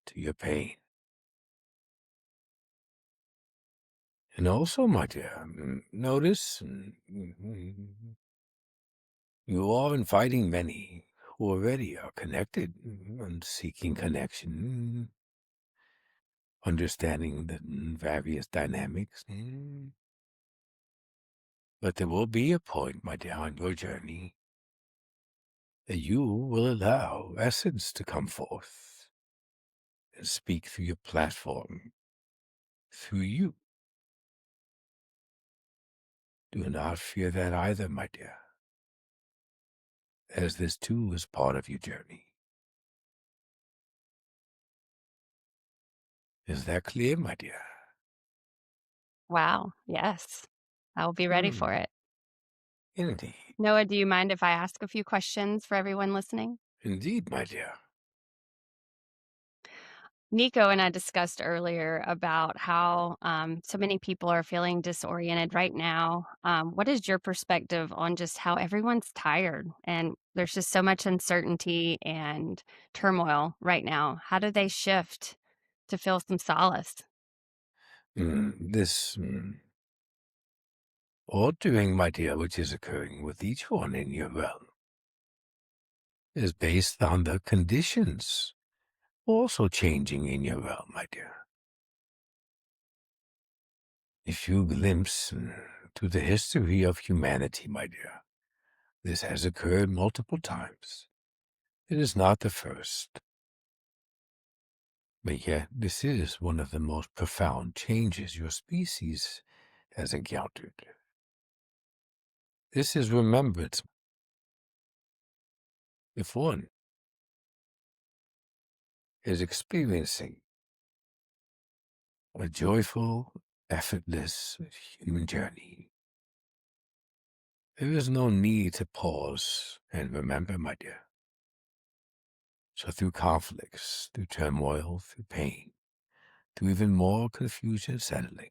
to your pain. And also, my dear, notice you are inviting many who already are connected and seeking connection, understanding the various dynamics. But there will be a point, my dear, on your journey that you will allow essence to come forth and speak through your platform, through you. Do not fear that either, my dear, as this too is part of your journey. Is that clear, my dear? Wow. Yes. I'll be ready for Hmm, it. indeed. Noah, do you mind if I ask a few questions for everyone listening? Indeed, my dear. Nico and I discussed earlier about how so many people are feeling disoriented right now. What is your perspective on just how everyone's tired and there's just so much uncertainty and turmoil right now? How do they shift to feel some solace? This altering, my dear, which is occurring with each one in your realm, is based on the conditions also changing in your realm, my dear. If you glimpse to the history of humanity, my dear, this has occurred multiple times. It is not the first. But yet, this is one of the most profound changes your species has encountered. This is remembrance. If one is experiencing a joyful, effortless human journey, there is no need to pause and remember, my dear. So through conflicts, through turmoil, through pain, through even more confusion settling,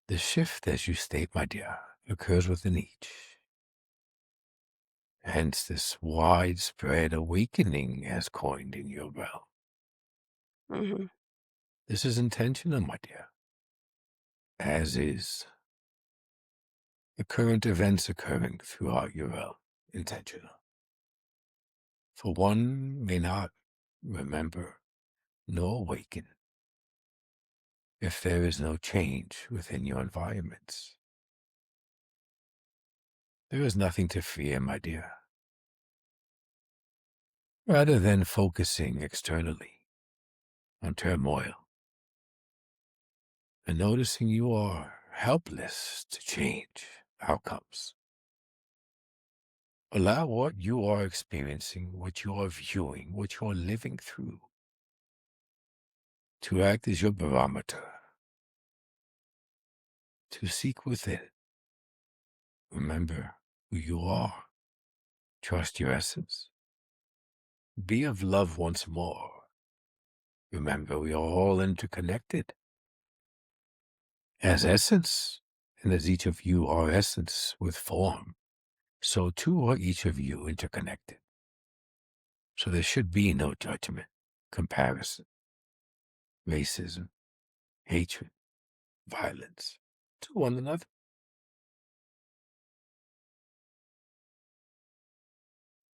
the shift, as you state, my dear, occurs within each. Hence this widespread awakening as coined in your realm. Mm-hmm. This is intentional, my dear, as is the current events occurring throughout your realm, intentional. For one may not remember nor awaken if there is no change within your environments. There is nothing to fear, my dear. Rather than focusing externally on turmoil and noticing you are helpless to change outcomes, allow what you are experiencing, what you are viewing, what you are living through to act as your barometer, to seek within. Remember who you are. Trust your essence. Be of love once more. Remember, we are all interconnected as essence, and as each of you are essence with form, so too are each of you interconnected. So there should be no judgment, comparison, racism, hatred, violence to one another.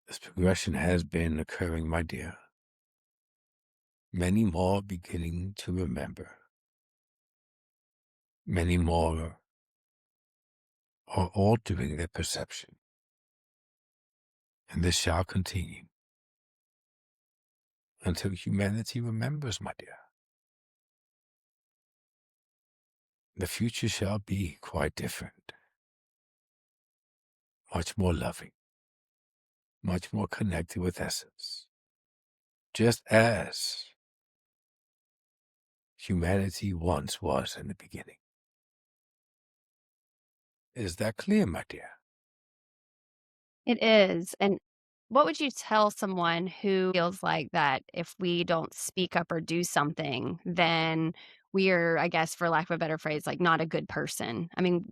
This progression has been occurring, my dear. Many more beginning to remember. Many more are altering their perception. And this shall continue until humanity remembers, my dear. The future shall be quite different. Much more loving. Much more connected with essence. Just as humanity once was in the beginning. Is that clear, my dear? It is. And what would you tell someone who feels like that if we don't speak up or do something, then we're, I guess, for lack of a better phrase, like not a good person? I mean,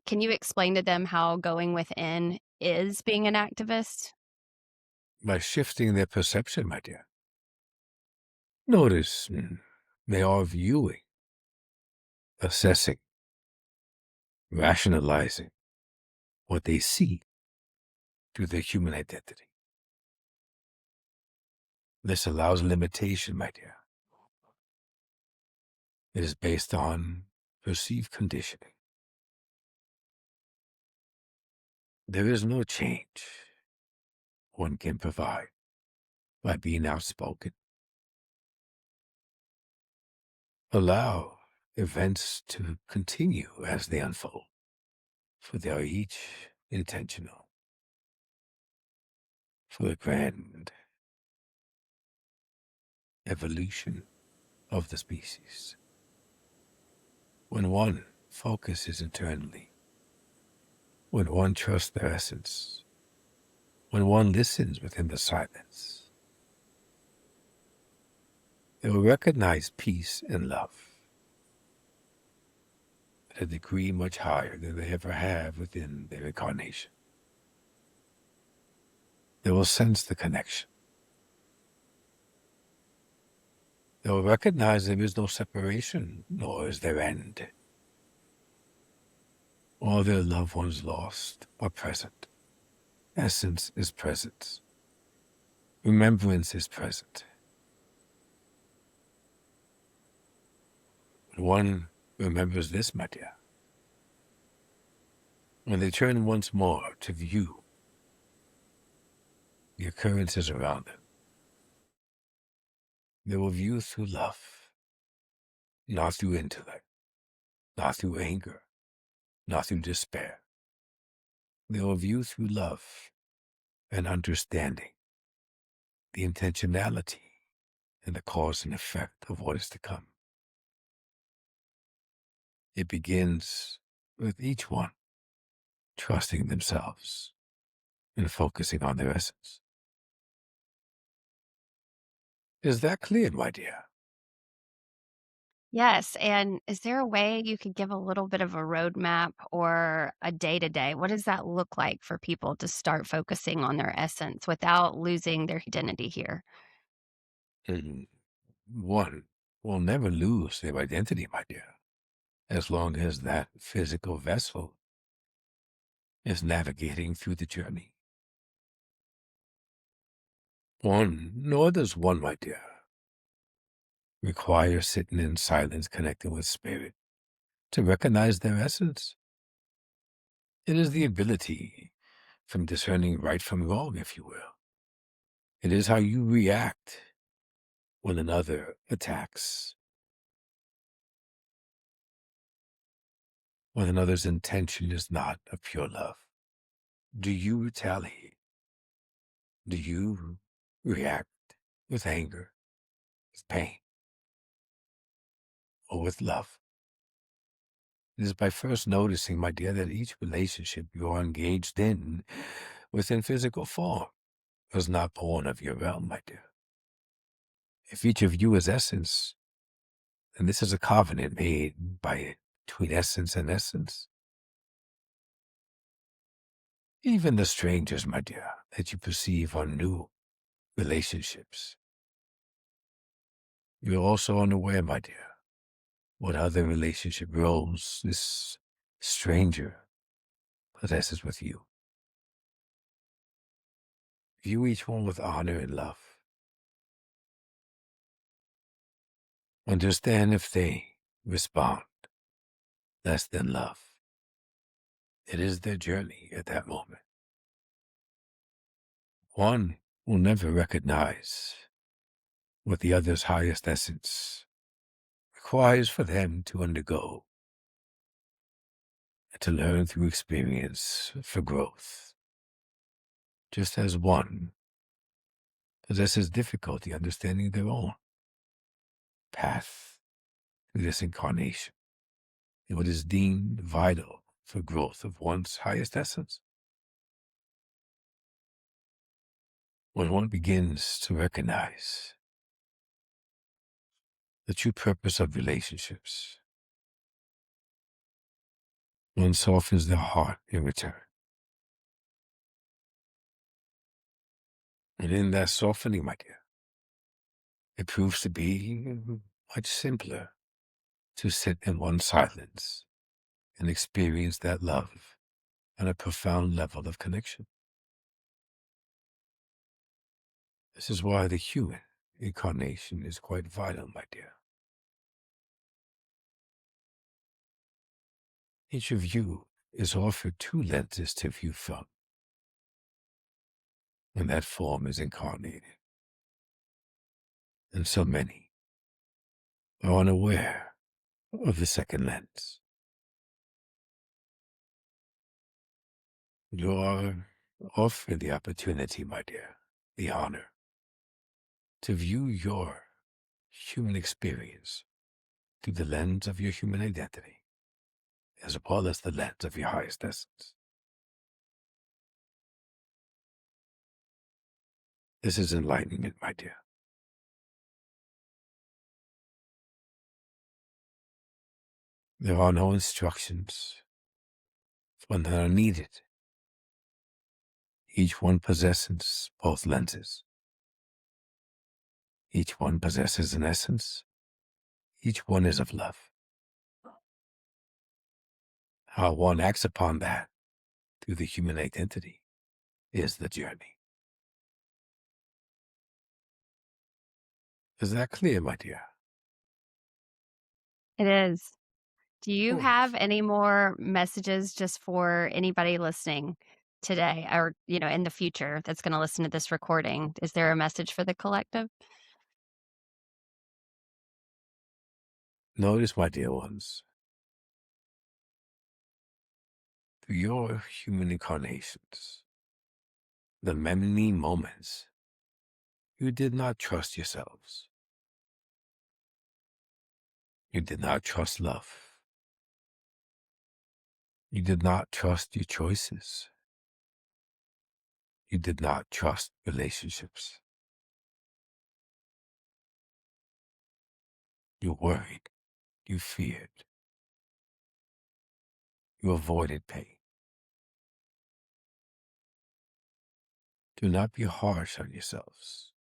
can you explain to them how going within is being an activist? By shifting their perception, my dear. Notice they are viewing, assessing, rationalizing what they see through their human identity. This allows limitation, my dear. It is based on perceived conditioning. There is no change one can provide by being outspoken. Allow events to continue as they unfold, for they are each intentional for the grand evolution of the species. When one focuses internally, when one trusts their essence, when one listens within the silence, they will recognize peace and love at a degree much higher than they ever have within their incarnation. They will sense the connection. They will recognize there is no separation, nor is there end. all their loved ones lost are present. Essence is presence. Remembrance is present. When one remembers this, my dear, when they turn once more to view the occurrences around them, they will view through love, not through intellect, not through anger, not through despair. They will view through love and understanding, the intentionality and the cause and effect of what is to come. It begins with each one trusting themselves and focusing on their essence. Is that clear, my dear? Yes, and is there a way you could give a little bit of a roadmap or a day-to-day? What does that look like for people to start focusing on their essence without losing their identity here? And one will never lose their identity, my dear, as long as that physical vessel is navigating through the journey. One, nor does one, my dear, require sitting in silence, connecting with spirit to recognize their essence. It is the ability from discerning right from wrong, if you will. It is how you react when another attacks, when another's intention is not of pure love. Do you retaliate? Do you react with anger, with pain, or with love? It is by first noticing, my dear, that each relationship you are engaged in within physical form was not born of your realm, my dear. If each of you is essence, then this is a covenant made between essence and essence. Even the strangers, my dear, that you perceive are new relationships. You're also unaware, my dear, what other relationship roles this stranger possesses with you. View each one with honor and love. Understand if they respond less than love. It is their journey at that moment. One will never recognize what the other's highest essence requires for them to undergo and to learn through experience for growth. Just as one possesses difficulty understanding their own path through this incarnation and what is deemed vital for growth of one's highest essence. When one begins to recognize the true purpose of relationships, one softens their heart in return. And in that softening, my dear, it proves to be much simpler to sit in one's silence and experience that love on a profound level of connection. This is why the human incarnation is quite vital, my dear. Each of you is offered two lenses to view from when that form is incarnated. And so many are unaware of the second lens. You are offered the opportunity, my dear, the honor, to view your human experience through the lens of your human identity, as well as the lens of your highest essence. This is enlightenment, my dear. There are no instructions when they are needed. Each one possesses both lenses. Each one possesses an essence. Each one is of love. How one acts upon that through the human identity is the journey. Is that clear, my dear? It is. Do you Oh, have any more messages just for anybody listening today or, in the future that's gonna listen to this recording? Is there a message for the collective? notice, my dear ones, through your human incarnations, the many moments you did not trust yourselves. You did not trust love. You did not trust your choices. You did not trust relationships. You worried. You feared. You avoided pain. Do not be harsh on yourselves.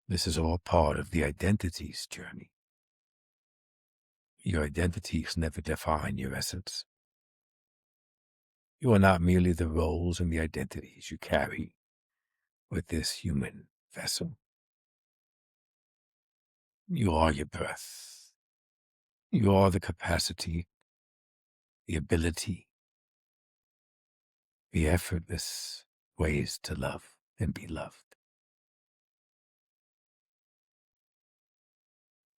This is all part of the identity's journey. Your identities never define your essence. You are not merely the roles and the identities you carry with this human vessel. You are your breath. You are the capacity, the ability, the effortless ways to love and be loved.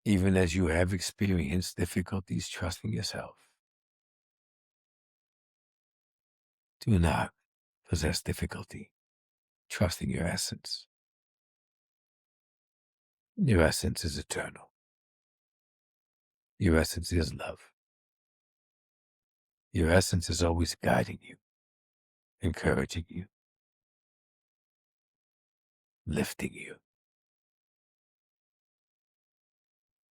Even as you have experienced difficulties trusting yourself, do not possess difficulty trusting your essence. Your essence is eternal. Your essence is love. Your essence is always guiding you, encouraging you, lifting you.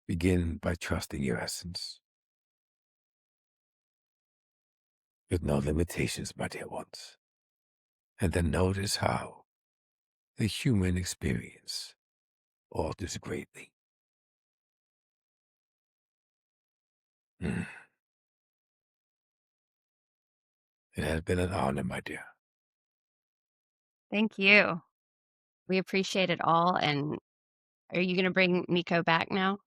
Begin by trusting your essence with no limitations, my dear ones. And then notice how the human experience alters greatly. Mm. It has been an honor, my dear. Thank you. We appreciate it all, and are you gonna bring Niko back now?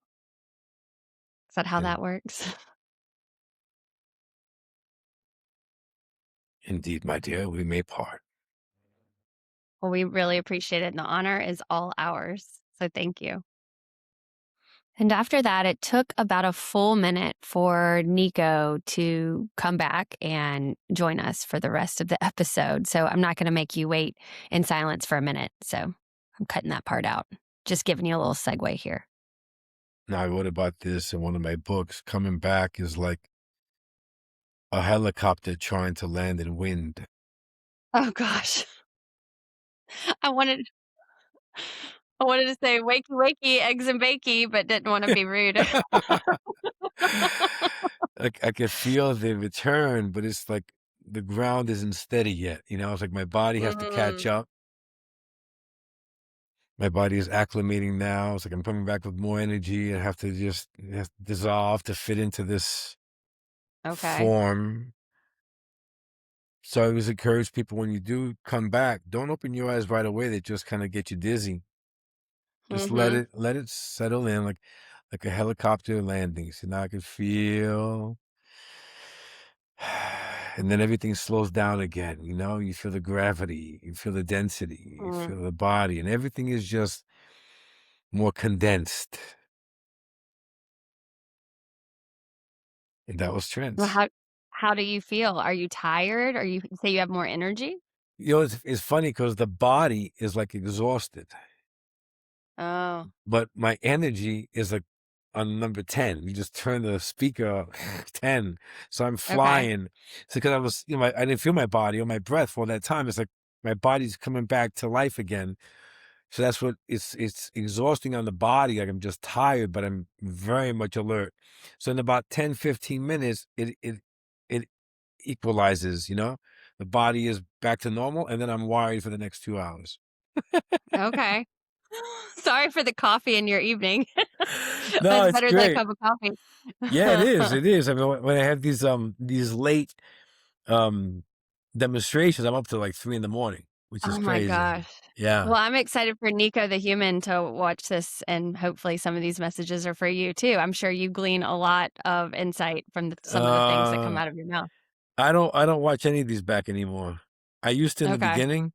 Is that how And that works? indeed, my dear, we may part. Well, we really appreciate it, and the honor is all ours, so thank you. And after that, it took about a full minute for Niko to come back and join us for the rest of the episode. So I'm not going to make you wait in silence for a minute. So I'm cutting that part out. Just giving you a little segue here. Now, I wrote about this in one of my books. Coming back is like a helicopter trying to land in wind. Oh gosh. I wanted I wanted to say wakey wakey, eggs and bakey, but didn't want to be rude. I can feel the return, but it's like the ground isn't steady yet. It's like my body has to catch Mm, up. My body is acclimating now. It's like I'm coming back with more energy. I have to just dissolve to fit into this okay. form. So I always encourage people, when you do come back, don't open your eyes right away. They just kind of get you dizzy. Just Mm-hmm. let it settle in like a helicopter landing. So now I can feel, and then everything slows down again. You feel the gravity, you feel the density, you Mm. feel the body, and everything is just more condensed. And that was Well, Trance. how do you feel? Are you tired? Or you say you have more energy? It's funny because the body is like exhausted, Oh, but my energy is like on number 10. You just turn the speaker 10. So I'm okay. flying. So because I was, I didn't feel my body or my breath for that time. It's like my body's coming back to life again. So that's what it's exhausting on the body. Like I'm just tired, but I'm very much alert. So in about 10, 15 minutes, it equalizes, the body is back to normal, and then I'm wired for the next 2 hours. Okay. Sorry for the coffee in your evening. No, It's it's better than a great. cup of coffee. Yeah, it is. It is. I mean, when I have these late um demonstrations, I'm up to like 3 in the morning, which is Oh my crazy. gosh. Yeah. Well, I'm excited for Niko the human to watch this, and hopefully some of these messages are for you too. I'm sure you glean a lot of insight from some of the things that come Uh, out of your mouth. I don't watch any of these back anymore. I used to in the Okay. beginning,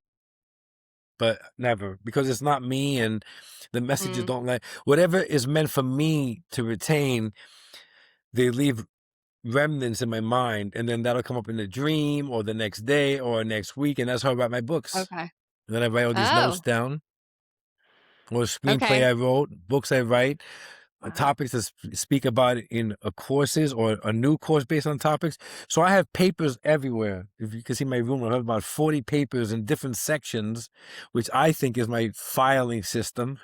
but never, because it's not me, and the messages Mm, don't like whatever is meant for me to retain. They leave remnants in my mind, and then that'll come up in a dream or the next day or next week, and that's how I write my books. okay. And then I write all these notes Oh, down, or a screenplay okay. I wrote, books I write, Wow. topics to speak about in courses, or a new course based on topics. So I have papers everywhere. If you can see my room, I have about 40 papers in different sections, which I think is my filing system.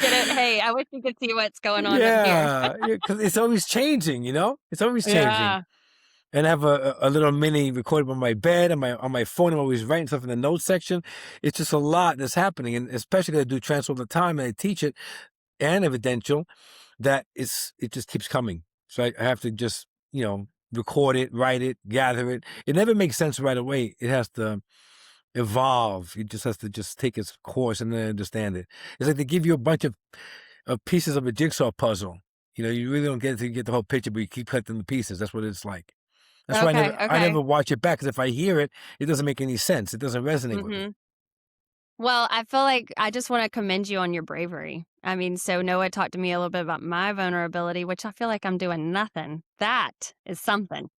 Get it? Hey, I wish you could see what's going on up here. Yeah, because it's always changing, It's always changing. Yeah. And I have a little mini recorded on my bed, on my phone. I'm always writing stuff in the notes section. It's just a lot that's happening, and especially 'cause I do trance all the time and I teach it and evidential. It just keeps coming. So I have to just record it, write it, gather it. It never makes sense right away. It has to evolve. It just has to just take its course and then understand it. It's like they give you a bunch of pieces of a jigsaw puzzle. You really don't get the whole picture, but you keep cutting the pieces. That's what it's like. That's why Okay, I okay. never watch it back, because if I hear it, it doesn't make any sense. It doesn't resonate with me. Mhm. Well, I feel like I just wanna commend you on your bravery. I mean, so Noah talked to me a little bit about my vulnerability, which I feel like I'm doing nothing. That is something.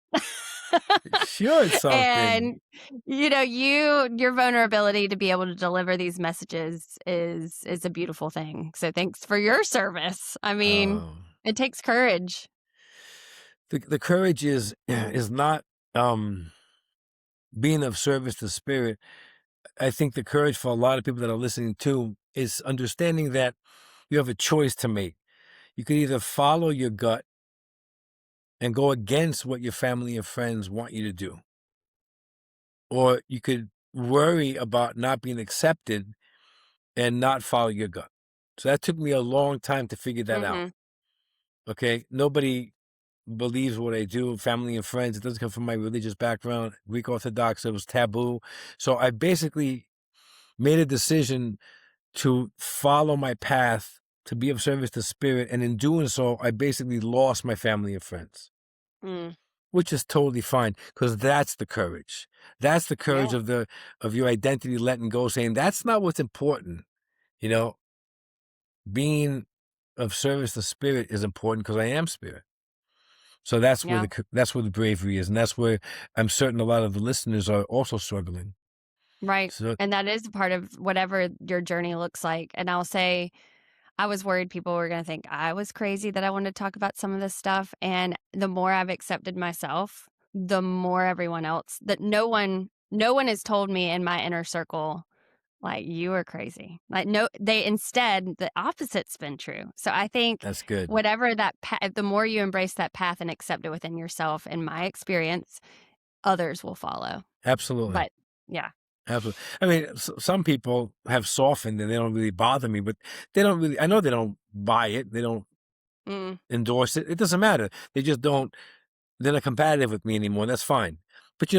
Sure, it's something. And, your vulnerability to be able to deliver these messages is a beautiful thing. So thanks for your service. I mean, Um, it takes courage. the courage is not um, being of service to spirit. I think the courage for a lot of people that are listening to is understanding that you have a choice to make. You can either follow your gut and go against what your family and friends want you to do, or you could worry about not being accepted and not follow your gut. So that took me a long time to figure that out. Mhm. Okay. Nobody believes what I do, family and friends. It doesn't come from my religious background, Greek Orthodox. It was taboo. So I basically made a decision to follow my path, to be of service to spirit. And in doing so, I basically lost my family and friends, Mm. which is totally fine, because that's the courage. That's the courage Yeah. of your identity letting go, saying that's not what's important. You know, being of service to spirit is important because I am spirit. So Yeah. that's where the bravery is, and that's where I'm certain a lot of the listeners are also struggling. Right. So And that is a part of whatever your journey looks like. And I'll say, I was worried people were going to think I was crazy that I wanted to talk about some of this stuff. And the more I've accepted myself, the more everyone else that no one has told me in my inner circle, like, you are crazy. Like, no, they instead, the opposite's been true. So I think that's good. whatever that path, the more you embrace that path and accept it within yourself, in my experience, others will follow. Absolutely. But yeah. Absolutely. I mean, some people have softened and they don't really bother me, but they don't really, I know they don't buy it. They don't Mm, endorse it. It doesn't matter. They just don't, they're not compatible with me anymore. That's fine. But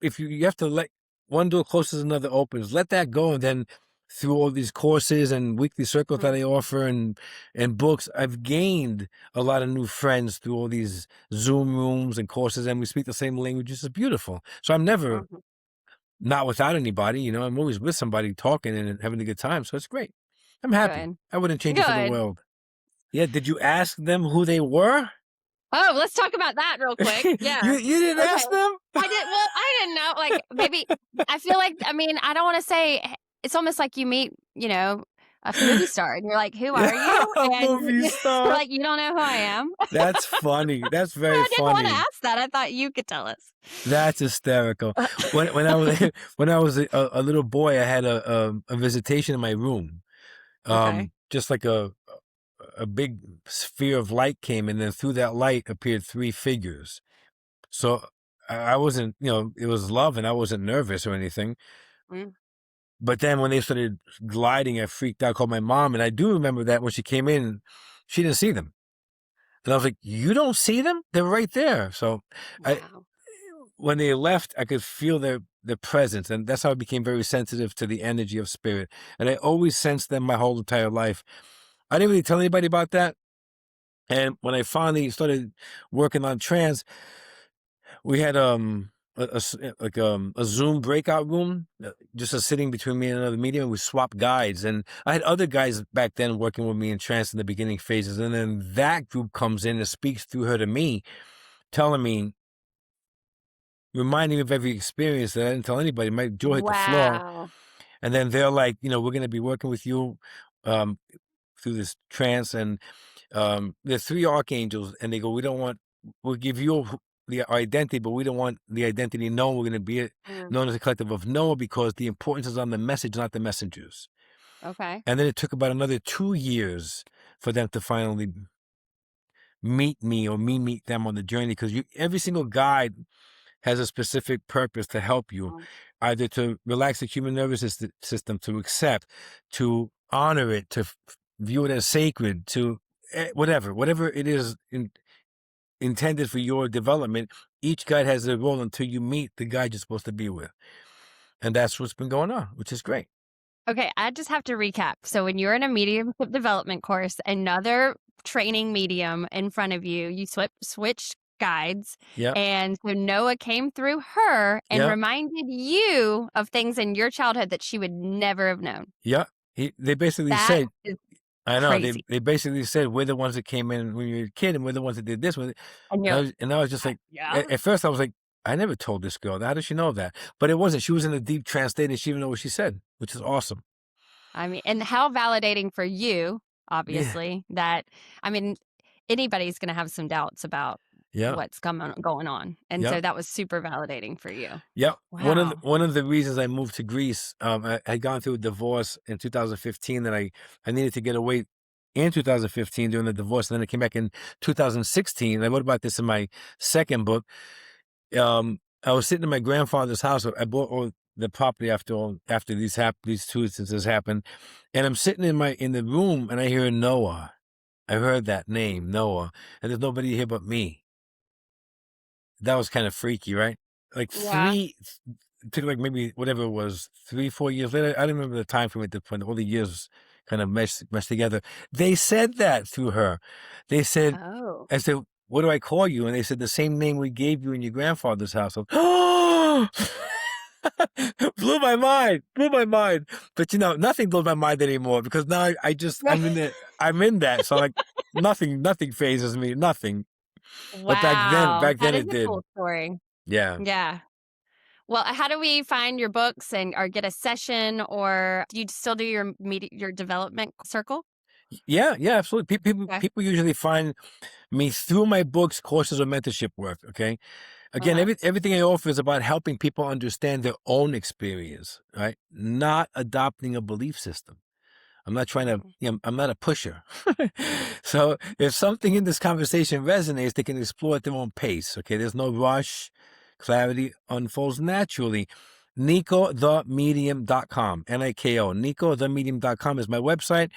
if you have to let one door closes, another opens, let that go. And then through all these courses and weekly circles mm, that I offer, and books, I've gained a lot of new friends through all these Zoom rooms and courses, and we speak the same languages. It's beautiful. So I'm never mhm. not without anybody, I'm always with somebody talking and having a good time. So it's great. I'm happy. Good. I wouldn't change it for the Good. world. Yeah. Did you ask them who they were? Oh, let's talk about that real quick. Yeah. You didn't Okay. ask them? I didn't know. Like, maybe I feel like, I mean, I don't want to say it's almost like you meet, a movie star and you're like, who are you? A And movie you're star. like, you don't know who I am. That's funny. That's very I didn't want to funny. ask that. I thought you could tell us. That's hysterical. When I was when I was a little boy, I had a visitation in my room. Okay. Just like a big sphere of light came, and then through that light appeared three figures. So I wasn't, it was love, and I wasn't nervous or anything. Mm. But then when they started gliding, I freaked out, called my mom. And I do remember that when she came in, she didn't see them. And I was like, you don't see them? They're right there. So Wow. when they left, I could feel their presence. And that's how I became very sensitive to the energy of spirit. And I always sensed them my whole entire life. I didn't really tell anybody about that. And when I finally started working on trance, we had a Zoom breakout room, just a sitting between me and another medium. We swapped guides, and I had other guys back then working with me in trance in the beginning phases. And then that group comes in and speaks through her to me, telling me, reminding me of every experience that I didn't tell anybody. My jaw hit the floor. Wow. And then they're like, we're going to be working with you through this trance. And there's 3 archangels, and they go, we'll give you the identity, but we don't want the identity known. We're going to be known as a collective of Noah, because the importance is on the message, not the messengers. Okay. And then it took about another 2 years for them to finally meet me, or me meet them on the journey, because every single guide has a specific purpose to help you, either to relax the human nervous system, to accept, to honor it, to view it as sacred, to whatever it is intended for your development. Each guide has a role until you meet the guide you're supposed to be with. And that's what's been going on, which is great. Okay, I just have to recap. So when you're in a mediumship development course, another training medium in front of you, you switched guides. Yeah. And so Noah came through her and Yep. reminded you of things in your childhood that she would never have known. Yeah. They basically That said, is I know, crazy. they basically said, we're the ones that came in when you were a kid, and we're the ones that did this. And And I was just like, yeah. at first I was like, I never told this girl. How does she know that? But it wasn't. She was in a deep trance state, and she didn't know what she said, which is awesome. I mean, and how validating for you, Yeah. obviously, that, I mean, anybody's going to have some doubts about Yeah. what's going on. And Yeah. so that was super validating for you. Yeah. Wow. One of the reasons I moved to Greece, I had gone through a divorce in 2015, and I needed to get away in 2015 during the divorce. And then I came back in 2016. I wrote about this in my second book. I was sitting in my grandfather's house. I bought all the property after these 2 instances happened, and I'm sitting in the room, and I hear Noah. I heard that name, Noah, and there's nobody here but me. That was kind of freaky, right? Like Yeah. took like maybe whatever it was, 3-4 years later. I don't remember the time frame at the point. All the years kind of meshed together. They said that through her. They said, Oh. I said, what do I call you? And they said, the same name we gave you in your grandfather's house. Oh, blew my mind. But nothing blows my mind anymore, because now I'm in that. So like nothing phases me, nothing. But Wow. back then That is it a did. cool story. Yeah. Yeah. Well, how do we find your books or get a session, or do you still do your development circle? Yeah, absolutely. Okay. People usually find me through my books, courses, or mentorship work. Okay. Again, Uh-huh. everything I offer is about helping people understand their own experience, right? Not adopting a belief system. I'm not trying to, I'm not a pusher. So if something in this conversation resonates, they can explore at their own pace. Okay. There's no rush. Clarity unfolds naturally. NikoTheMedium.com, Niko. NikoTheMedium.com is my website.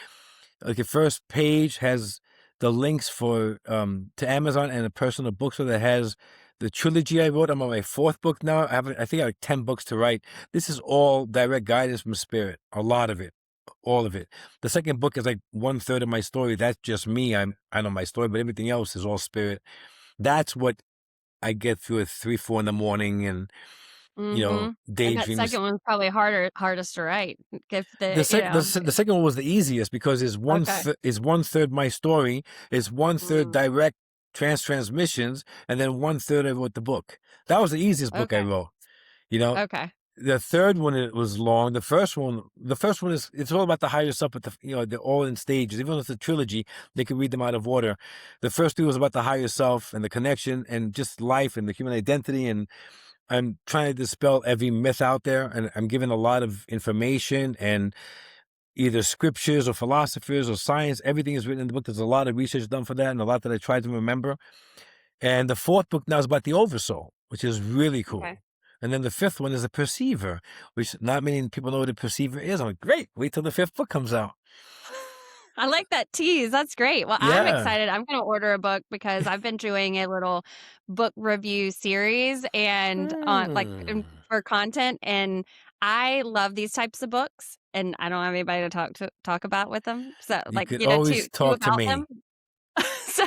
Like the first page has the links to Amazon and a personal bookstore that has the trilogy I wrote. I'm on my 4th book now. I think I have like 10 books to write. This is all direct guidance from spirit. A lot of it. All of it. The second book is like 1/3 of my story. That's just me. I know my story, but everything else is all spirit. That's what I get through at 3-4 in the morning, and And that daydreams. second one's probably hardest to write. The second one was the easiest, because it's is 1/3 my story, is 1/3 direct transmissions, and then 1/3 I wrote the book. That was the easiest book I wrote. Okay. The third one, it was long. The first one is, it's all about the higher self, but they're all in stages. Even though it's a trilogy, they can read them out of order. The first 2 was about the higher self and the connection and just life and the human identity. And I'm trying to dispel every myth out there, and I'm giving a lot of information and either scriptures or philosophers or science. Everything is written in the book. There's a lot of research done for that, and a lot that I tried to remember. And the 4th book now is about the oversoul, which is really cool. Okay. And then the fifth one is a perceiver, which not many people know what a perceiver is. I'm like, great, wait till the fifth book comes out. I like that tease. That's great. Well, I'm Yeah. excited. I'm going to order a book because I've been doing a little book review series and for content, and I love these types of books, and I don't have anybody to talk about with them. So You could always to talk to about me. them. So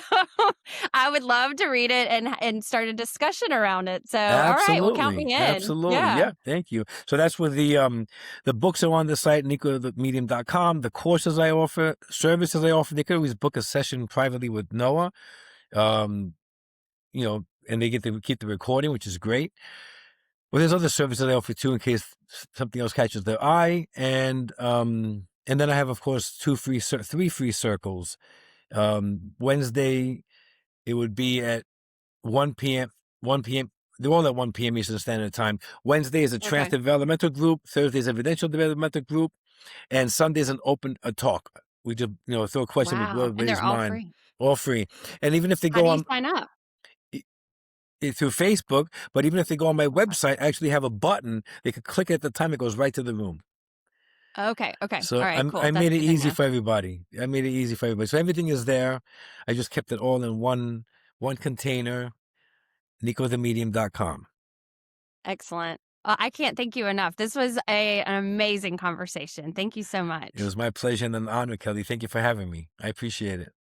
I would love to read it and start a discussion around it. So all right, well, count me in. Absolutely. Yeah, thank you. So that's where the books are on the site, NikoTheMedium.com. The courses I offer, services I offer, they could always book a session privately with Noah. And they get to keep the recording, which is great. Well, there's other services I offer too in case something else catches their eye. And then I have, of course, three free circles. Wednesday, it would be at 1 p.m. They're all at 1 p.m. Eastern Standard Time. Wednesday is a trance developmental group. Thursday is a evidential developmental group. And Sunday is a talk. We just, throw a question with Wow. And everybody's they're all mind. free. All free. And even if they How go do you on sign up? through Facebook, but even if they go on my website, I actually have a button. They could click it at the time. It goes right to the room. Okay. So All right, cool. I That's made it good to easy know. for everybody. So everything is there. I just kept it all in one container, NikoTheMedium.com. Excellent. I can't thank you enough. This was an amazing conversation. Thank you so much. It was my pleasure and an honor, Kelly. Thank you for having me. I appreciate it.